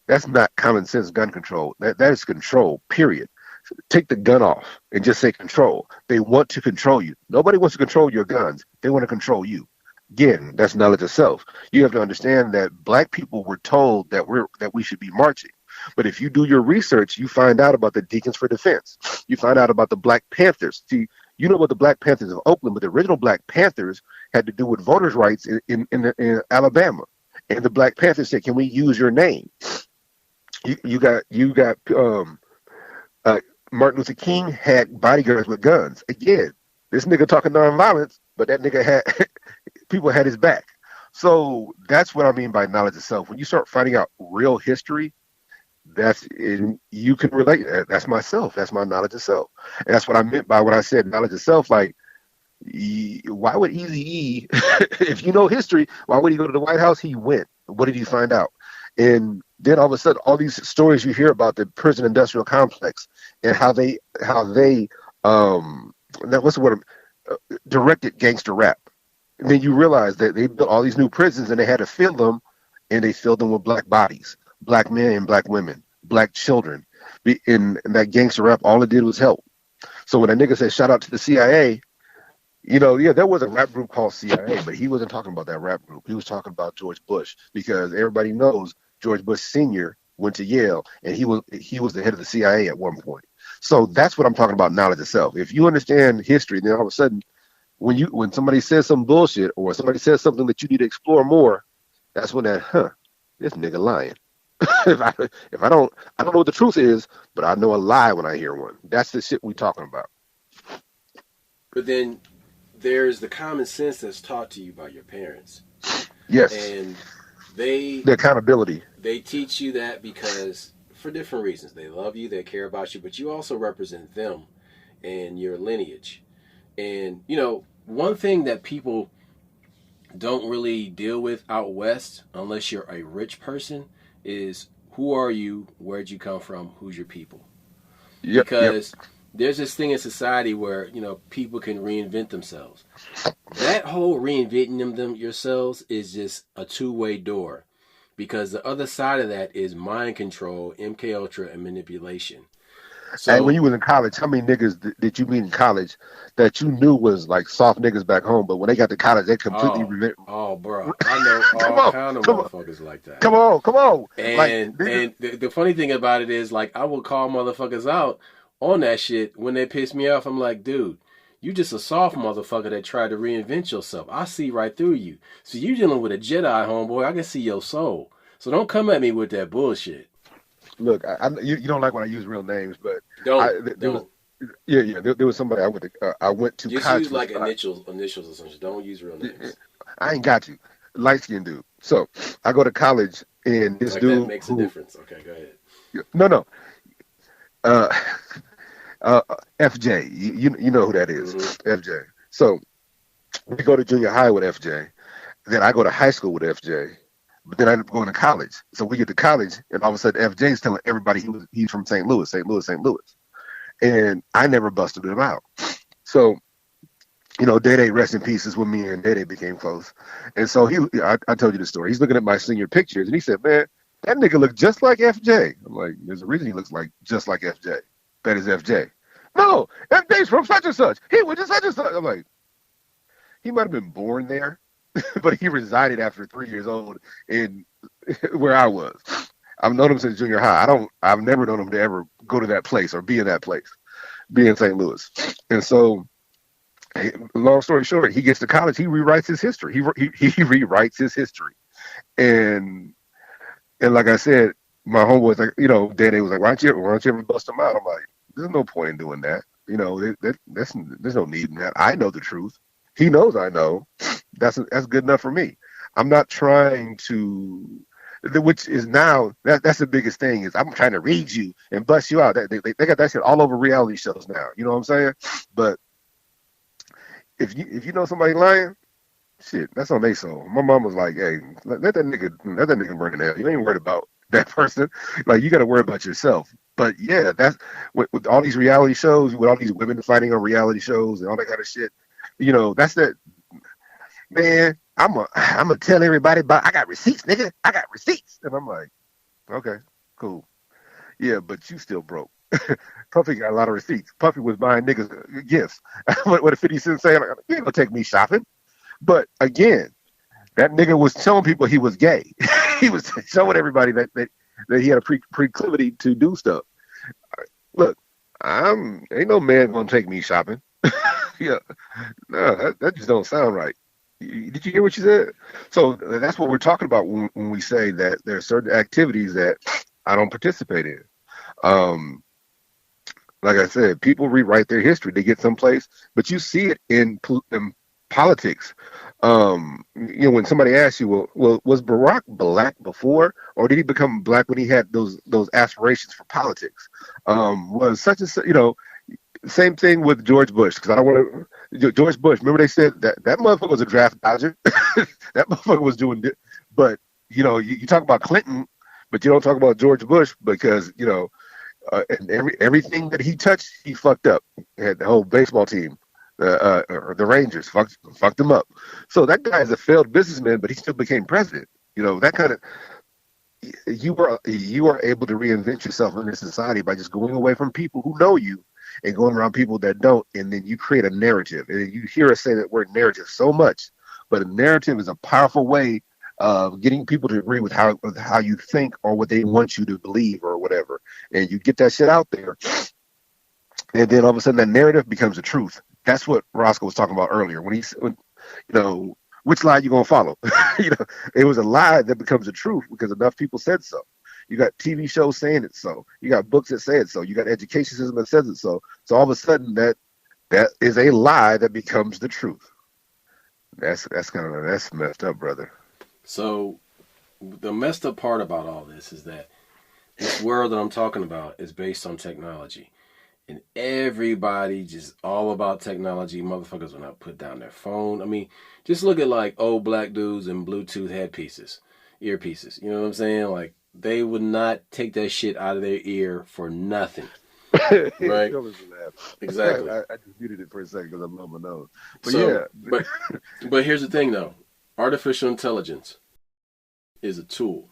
That's not common sense gun control. That is control, period. Take the gun off and just say control. They want to control you. Nobody wants to control your guns. They want to control you. Again, that's knowledge of self. You have to understand that black people were told that we should be marching. But if you do your research, you find out about the Deacons for Defense. You find out about the Black Panthers. See, you know about the Black Panthers of Oakland, but the original Black Panthers had to do with voters' rights in Alabama. And the Black Panthers said, "Can we use your name?" You got Martin Luther King had bodyguards with guns. Again, this nigga talking nonviolence, but that nigga had people had his back. So that's what I mean by knowledge of self. When you start finding out real history, you can relate. That's myself. That's my knowledge of self, and that's what I meant by when I said knowledge of self. Like, why would Eazy-E, if you know history, why would he go to the White House? He went. What did he find out? And then all of a sudden, all these stories you hear about the prison industrial complex and how they what's the word, directed gangster rap. And then you realize that they built all these new prisons and they had to fill them, and they filled them with black bodies, black men and black women, black children. In that gangster rap, all it did was help. So when a nigga said shout out to the CIA, there was a rap group called CIA, but he wasn't talking about that rap group. He was talking about George Bush because everybody knows George Bush Sr. went to Yale and he was the head of the CIA at one point. So that's what I'm talking about, knowledge itself. If you understand history, then all of a sudden when somebody says some bullshit or somebody says something that you need to explore more, that's when this nigga lying. if I don't know what the truth is, but I know a lie when I hear one. That's the shit we talking about. But then there's the common sense that's taught to you by your parents. Yes. And the accountability. They teach you that because for different reasons. They love you, they care about you, but you also represent them and your lineage. And, one thing that people don't really deal with out west, unless you're a rich person, is who are you, where'd you come from, who's your people? Because there's this thing in society where, people can reinvent themselves. That whole reinventing them yourselves is just a two-way door. Because the other side of that is mind control, MK Ultra, and manipulation. And when So, you was in college, how many niggas did you meet in college that you knew was like soft niggas back home, but when they got to college, they completely bro, I know come all on, kind of come on, motherfuckers like that. come on, come on. Like And niggas, and the funny thing about it is, like, I will call motherfuckers out on that shit when they piss me off. I'm like, dude, you just a soft motherfucker that tried to reinvent yourself. I see right through you. So you dealing with a Jedi, homeboy. I can see your soul. So don't come at me with that bullshit. look, you don't like when I use real names, but there was Don't. there was somebody I went to Just college use with. like initials or something. Don't use real names. I ain't got you, light skinned dude. So I go to college, and this Like that dude makes a who difference. Okay, go ahead. no uh uh FJ, you know who that is, Mm-hmm. FJ. So we go to junior high with FJ. Then I go to high school with FJ. But then I end up going to college. So we get to college, and all of a sudden FJ's telling everybody he's from St. Louis, St. Louis, St. Louis. And I never busted him out. So, Day Day, rest in peace, is when me and Day Day became close. And so I told you the story. He's looking at my senior pictures, and he said, man, that nigga look just like FJ. I'm like, there's a reason he looks like just like FJ. That is FJ. No, FJ's from such and such. He went to such and such. I'm like, he might have been born there, but he resided after 3 years old in where I was. I've known him since junior high. I've never known him to ever go to that place or be in that place, be in St. Louis. And so, long story short, he gets to college, he rewrites his history. He rewrites his history. And like I said, my homeboy's like, Daddy was like, why don't you ever bust him out? I'm like, there's no point in doing that. There's no need in that. I know the truth. He knows I know. That's good enough for me. I'm not trying to, which is now that's the biggest thing is I'm trying to read you and bust you out. They got that shit all over reality shows now. You know what I'm saying? But if you know somebody lying, shit, that's on their soul. My mom was like, hey, let that nigga burn in hell. You ain't worried about that person. Like you got to worry about yourself. But yeah, that's with all these reality shows, with all these women fighting on reality shows and all that kind of shit. That's that. Man, I'm gonna tell everybody about. I got receipts, nigga. I got receipts, and I'm like, okay, cool, yeah, but you still broke. Puffy got a lot of receipts. Puffy was buying niggas gifts. What a 50 Cent saying? You ain't gonna take me shopping. But again, that nigga was showing people he was gay. He was showing everybody that he had a proclivity to do stuff. Look, ain't no man gonna take me shopping. Yeah, no, that just don't sound right. Did you hear what you said? So that's what we're talking about when we say that there are certain activities that I don't participate in. Um, like I said, people rewrite their history. They get someplace, but you see it in politics. When somebody asks you, well, was Barack black before, or did he become black when he had those aspirations for politics? Was such and such, same thing with George Bush, because I don't want to. George Bush, remember they said that motherfucker was a draft dodger. That motherfucker was doing it. But, you talk about Clinton, but you don't talk about George Bush because, and everything that he touched, he fucked up. He had the whole baseball team, the Rangers, fucked him up. So that guy is a failed businessman, but he still became president. That kind of. You are able to reinvent yourself in this society by just going away from people who know you and going around people that don't, and then you create a narrative. And you hear us say that word narrative so much, but a narrative is a powerful way of getting people to agree with how you think or what they want you to believe or whatever. And you get that shit out there, and then all of a sudden that narrative becomes the truth. That's what Roscoe was talking about earlier when which lie you gonna follow? It was a lie that becomes the truth because enough people said so. You got TV shows saying it so. You got books that say it so. You got education system that says it so. So all of a sudden that is a lie that becomes the truth. That's messed up, brother. So the messed up part about all this is that this world that I'm talking about is based on technology. And everybody just all about technology. Motherfuckers will not put down their phone. I mean, just look at like old black dudes and Bluetooth earpieces. You know what I'm saying? Like they would not take that shit out of their ear for nothing. Right? Exactly. I just muted it for a second because I'm on my nose. But So, yeah. but here's the thing though. Artificial intelligence is a tool.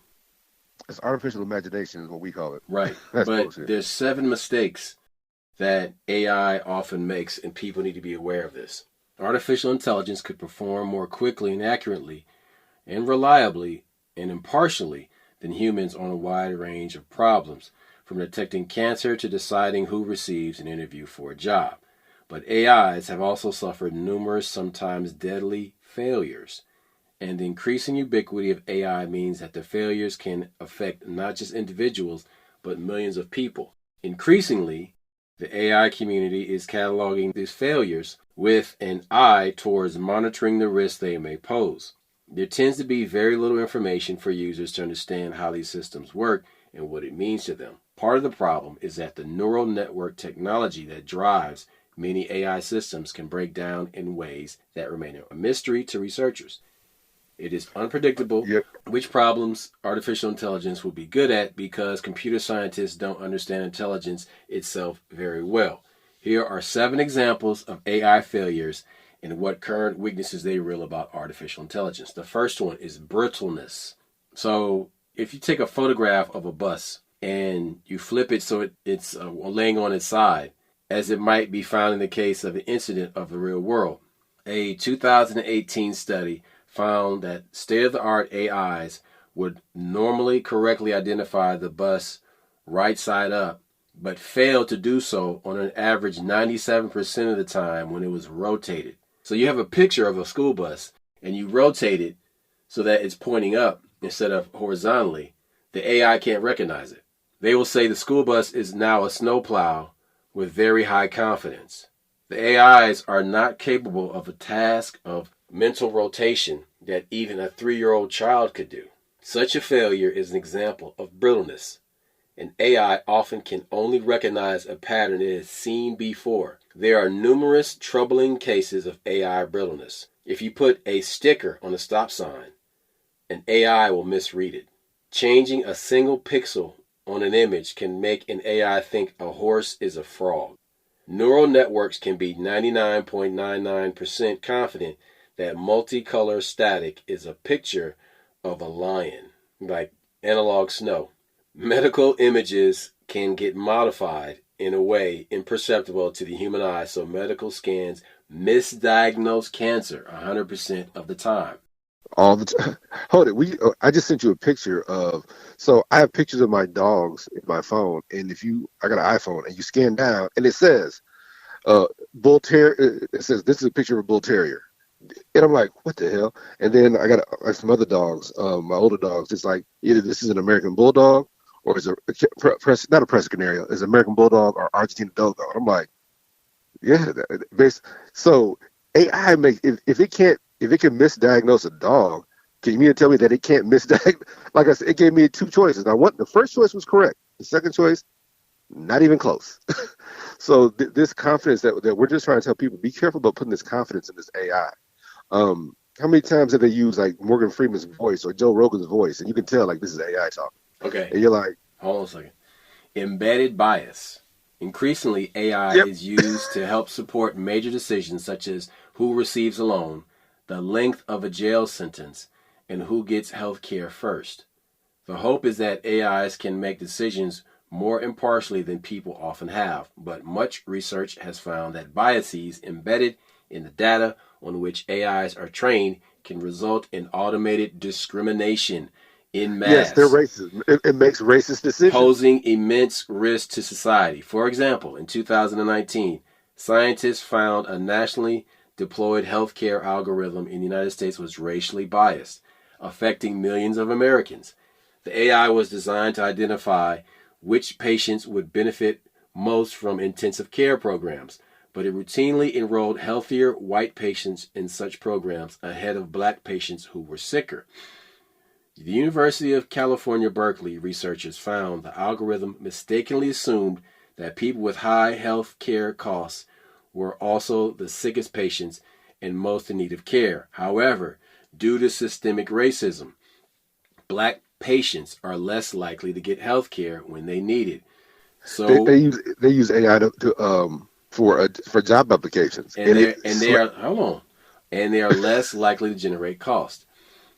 It's artificial imagination is what we call it. Right. That's But bullshit. there's 7 mistakes that AI often makes, and people need to be aware of this. Artificial intelligence could perform more quickly and accurately and reliably and impartially than humans on a wide range of problems, from detecting cancer to deciding who receives an interview for a job. But AIs have also suffered numerous, sometimes deadly, failures. And the increasing ubiquity of AI means that the failures can affect not just individuals, but millions of people. Increasingly, the AI community is cataloging these failures with an eye towards monitoring the risks they may pose. There tends to be very little information for users to understand how these systems work and what it means to them. Part of the problem is that the neural network technology that drives many AI systems can break down in ways that remain a mystery to researchers. It is unpredictable which problems artificial intelligence will be good at because computer scientists don't understand intelligence itself very well. Here are 7 examples of AI failures and what current weaknesses they reveal about artificial intelligence. The first one is brittleness. So if you take a photograph of a bus and you flip it so it's laying on its side, as it might be found in the case of an incident of the real world, a 2018 study found that state-of-the-art AIs would normally correctly identify the bus right side up, but failed to do so on an average 97% of the time when it was rotated. So you have a picture of a school bus and you rotate it so that it's pointing up instead of horizontally. The AI can't recognize it. They will say the school bus is now a snowplow with very high confidence. The AIs are not capable of a task of mental rotation that even a 3-year-old child could do. Such a failure is an example of brittleness. An AI often can only recognize a pattern it has seen before. There are numerous troubling cases of AI brittleness. If you put a sticker on a stop sign, an AI will misread it. Changing a single pixel on an image can make an AI think a horse is a frog. Neural networks can be 99.99% confident that multicolor static is a picture of a lion, like analog snow. Medical images can get modified in a way imperceptible to the human eye, so medical scans misdiagnose cancer 100% of the time. All the time. Hold it. I just sent you a picture of. So I have pictures of my dogs in my phone, and I got an iPhone, and you scan down, and it says, bull terrier. It says this is a picture of a bull terrier, and I'm like, what the hell? And then I got some other dogs, my older dogs. It's like either this is an American bulldog or is not a Presa Canario, is American bulldog or Argentine dogo. And I'm like, yeah. So AI makes if it can misdiagnose a dog, can you mean to tell me that it can't misdiagnose? Like I said, it gave me 2 choices. Now, the first choice was correct. The second choice, not even close. So this confidence that we're just trying to tell people, be careful about putting this confidence in this AI. How many times have they used like Morgan Freeman's voice or Joe Rogan's voice, and you can tell like this is AI talking? Okay. And you're like, hold on a second. Embedded bias. Increasingly, AI is used to help support major decisions such as who receives a loan, the length of a jail sentence, and who gets health care first. The hope is that AIs can make decisions more impartially than people often have, but much research has found that biases embedded in the data on which AIs are trained can result in automated discrimination in mass. Yes, they're racist. It makes racist decisions, posing immense risk to society. For example, in 2019, scientists found a nationally deployed healthcare algorithm in the United States was racially biased, affecting millions of Americans. The AI was designed to identify which patients would benefit most from intensive care programs, but it routinely enrolled healthier white patients in such programs ahead of black patients who were sicker. The University of California, Berkeley researchers found the algorithm mistakenly assumed that people with high health care costs were also the sickest patients and most in need of care. However, due to systemic racism, black patients are less likely to get health care when they need it. So they use AI for job applications, and they are less likely to generate cost.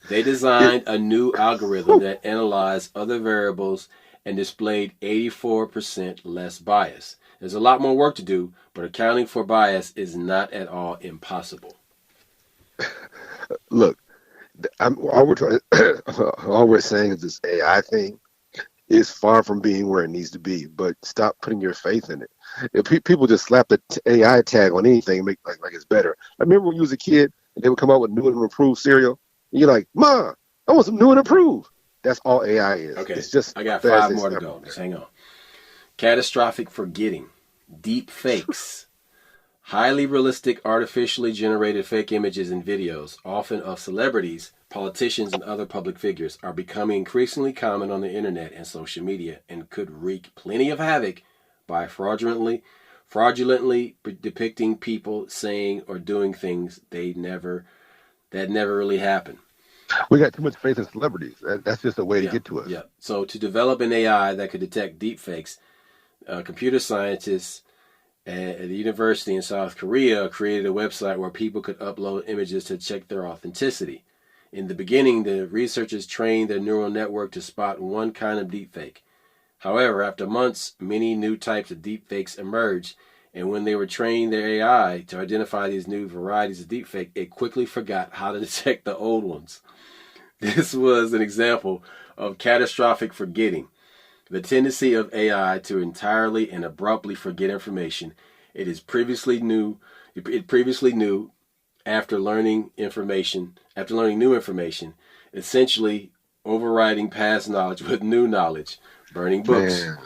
They designed a new algorithm that analyzed other variables and displayed 84% less bias. There's a lot more work to do, but accounting for bias is not at all impossible. Look, all we're trying, all we're saying is this AI thing is far from being where it needs to be. But stop putting your faith in it. If people just slap the AI tag on anything and make like it's better. I remember when you was a kid and they would come out with new and improved cereal, and you're like, "Ma, I want some new and improved." That's all AI is. Okay, It's just I got 5 more to go. Just hang on. Catastrophic forgetting, deep fakes, highly realistic, artificially generated fake images and videos, often of celebrities, politicians, and other public figures, are becoming increasingly common on the internet and social media and could wreak plenty of havoc by fraudulently depicting people saying or doing things that never really happened. We got too much faith in celebrities. That's just a way to get to us. Yeah. So to develop an AI that could detect deep fakes, computer scientists at the university in South Korea created a website where people could upload images to check their authenticity. In the beginning, the researchers trained their neural network to spot one kind of deepfake. However, after months, many new types of deepfakes emerged, and when they were training their AI to identify these new varieties of deepfake, it quickly forgot how to detect the old ones. This was an example of catastrophic forgetting, the tendency of AI to entirely and abruptly forget information it previously knew after learning new information, essentially overriding past knowledge with new knowledge, burning books. Man,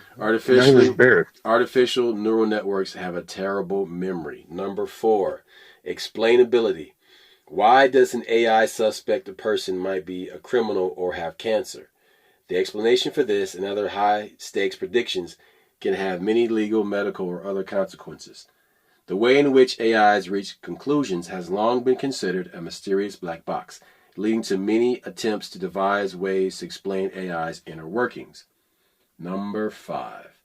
Artificial neural networks have a terrible memory. Number 4, explainability. Why does an AI suspect a person might be a criminal or have cancer? The explanation for this and other high-stakes predictions can have many legal, medical, or other consequences. The way in which AIs reach conclusions has long been considered a mysterious black box, leading to many attempts to devise ways to explain AI's inner workings. Number 5,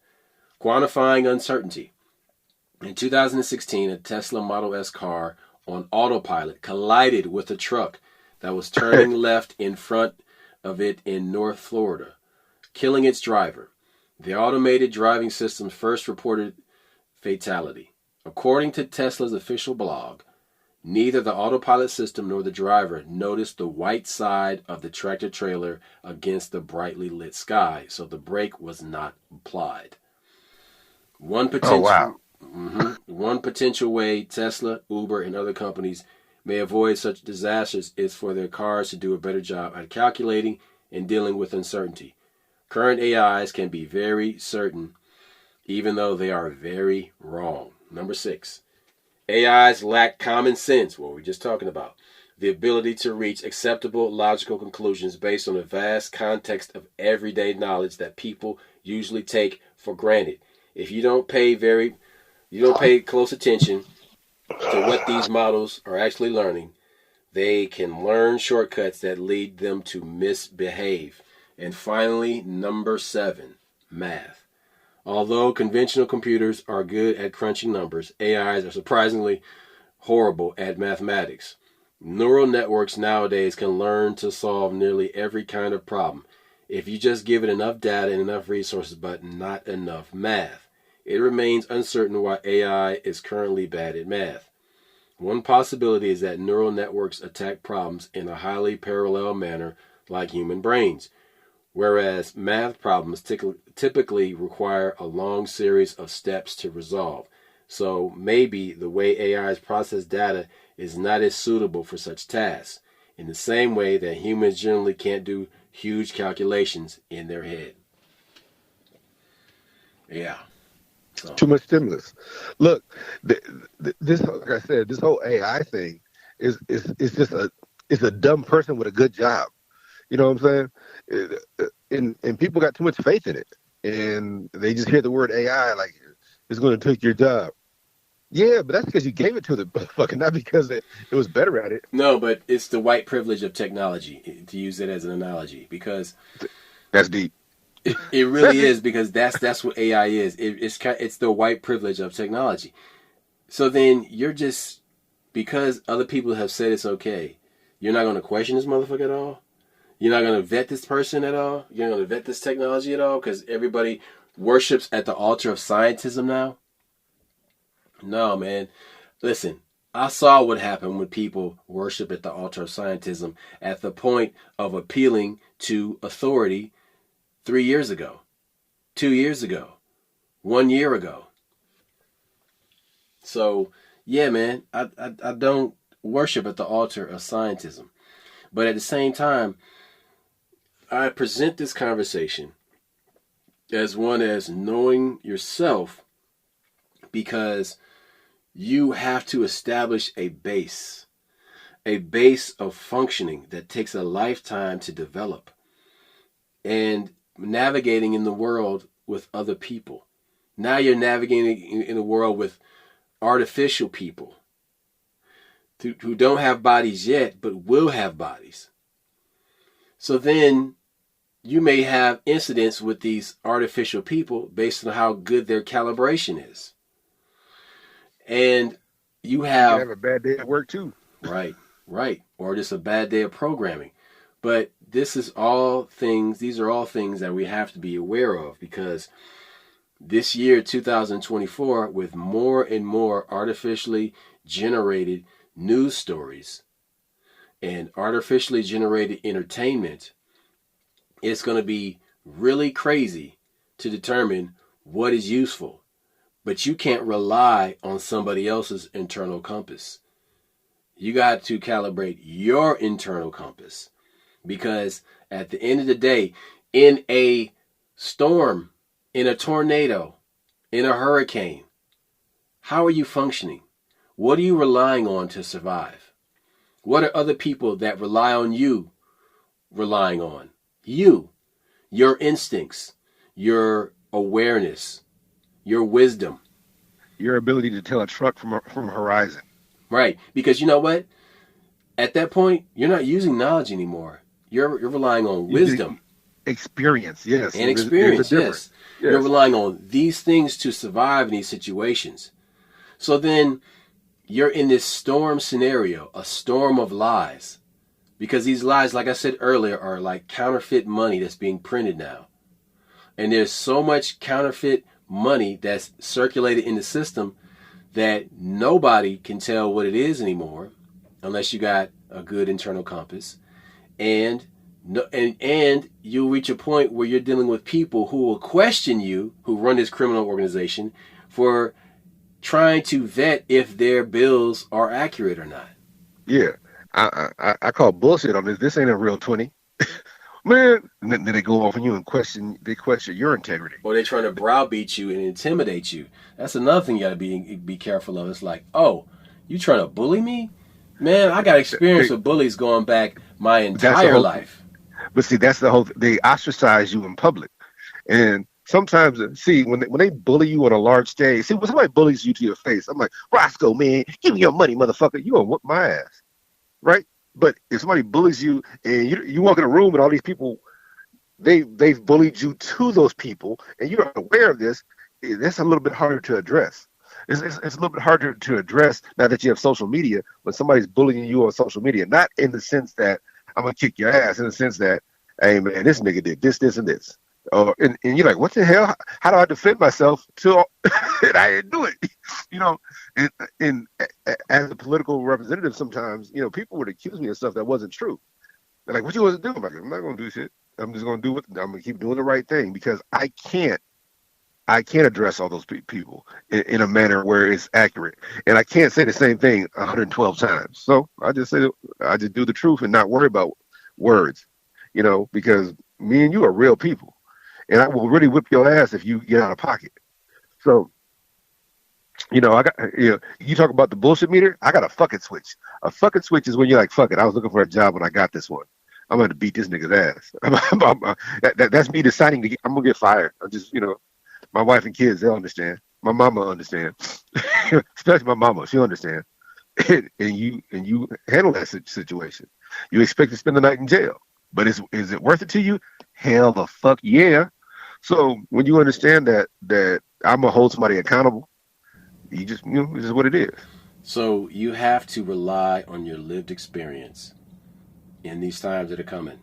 quantifying uncertainty. In 2016, a Tesla Model S car on autopilot collided with a truck that was turning left in front of it in North Florida, killing its driver. The automated driving system first reported fatality. According to Tesla's official blog, neither the autopilot system nor the driver noticed the white side of the tractor trailer against the brightly lit sky, so the brake was not applied. One potential way Tesla, Uber, and other companies may avoid such disasters is for their cars to do a better job at calculating and dealing with uncertainty. Current AIs can be very certain, even though they are very wrong. Number 6, AIs lack common sense, what we were just talking about. The ability to reach acceptable logical conclusions based on a vast context of everyday knowledge that people usually take for granted. If you don't pay close attention to what these models are actually learning, they can learn shortcuts that lead them to misbehave. And finally, number 7, math. Although conventional computers are good at crunching numbers, AIs are surprisingly horrible at mathematics. Neural networks nowadays can learn to solve nearly every kind of problem if you just give it enough data and enough resources, but not enough math. It remains uncertain why AI is currently bad at math. One possibility is that neural networks attack problems in a highly parallel manner like human brains, whereas math problems typically require a long series of steps to resolve. So maybe the way AIs process data is not as suitable for such tasks, in the same way that humans generally can't do huge calculations in their head. Yeah. So. Too much stimulus. Look, this, like I said, this whole AI thing is just a dumb person with a good job. You know what I'm saying? And people got too much faith in it, and they just hear the word AI like it's going to take your job. Yeah, but that's because you gave it to the motherfucker, not because it was better at it. No, but it's the white privilege of technology, to use it as an analogy, because that's deep. It really is, because that's what AI is. It's the white privilege of technology. So then you're just, because other people have said it's okay, you're not going to question this motherfucker at all? You're not going to vet this person at all? You're not going to vet this technology at all? Because everybody worships at the altar of scientism now? No, man. Listen, I saw what happened when people worship at the altar of scientism at the point of appealing to authority 3 years ago, 2 years ago, 1 year ago. So, yeah, man, I don't worship at the altar of scientism. But at the same time, I present this conversation as one as knowing yourself because you have to establish a base of functioning that takes a lifetime to develop and navigating in the world with other people. Now you're navigating in the world with artificial people who don't have bodies yet but will have bodies. So then you may have incidents with these artificial people based on how good their calibration is. And you You can have, have a bad day at work too. right, right, or just a bad day of programming. But these are all things that we have to be aware of because this year, 2024, with more and more artificially generated news stories and artificially generated entertainment, it's going to be really crazy to determine what is useful. But you can't rely on somebody else's internal compass. You got to calibrate your internal compass because at the end of the day, in a storm, in a tornado, in a hurricane, how are you functioning? What are you relying on to survive? What are other people that rely on you relying on? You, your instincts, your awareness, your wisdom. Your ability to tell a truck from a horizon. Right. Because you know what? At that point, you're not using knowledge anymore. You're relying on wisdom Experience, yes. and There's a experience. difference. Yes. You're Yes. relying on these things to survive in these situations. So then you're in this storm scenario, a storm of lies. Because these lies, like I said earlier, are like counterfeit money that's being printed now. And there's so much counterfeit money that's circulated in the system that nobody can tell what it is anymore unless you got a good internal compass. And no, and you'll reach a point where you're dealing with people who will question you, who run this criminal organization, for trying to vet if their bills are accurate or not. Yeah. I call bullshit on this. This ain't a real 20. Man, and then they go off on you and they question your integrity. Or they're trying to browbeat you and intimidate you. That's another thing you got to be careful of. It's like, oh, you trying to bully me? Man, I got experience They, with bullies going back my that's the entire whole, life. but see, that's the whole, they ostracize you in public. And sometimes, see, when they bully you on a large stage, see, when somebody bullies you to your face, I'm like, Roscoe, man, give me your money, motherfucker. You gonna whoop my ass, right? But if somebody bullies you and you walk in a room and all these people, they've bullied you to those people, and you're aware of this, that's a little bit harder to address. It's a little bit harder to address now that you have social media when somebody's bullying you on social media, not in the sense that I'm gonna kick your ass, in the sense that, hey man, this nigga did this, and this. And you're like, what the hell? How do I defend myself? And I didn't do it. You know, and as a political representative, sometimes people would accuse me of stuff that wasn't true. They're like, what you want to do? I'm like, I'm not gonna do shit. I'm just gonna I'm gonna keep doing the right thing because I can't address all those people in a manner where it's accurate, and I can't say the same thing 112 times. So I just do the truth and not worry about words, because me and you are real people, and I will really whip your ass if you get out of pocket. So I got you talk about the bullshit meter. I got a fuck it switch. A fuck it switch is when you're like, fuck it. I was looking for a job when I got this one. I'm going to beat this nigga's ass. That's me deciding I'm going to get fired. I'm just, my wife and kids, they'll understand. My mama understand. Especially my mama, she'll understand. And you handle that situation. You expect to spend the night in jail, but is it worth it to you? Hell the fuck yeah. So when you understand that I'm gonna hold somebody accountable, you just this is what it is. So you have to rely on your lived experience in these times that are coming.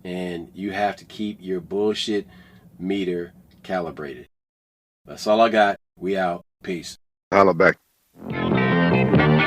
And you have to keep your bullshit meter calibrated. That's all I got. We out. Peace. Holla back. Bye.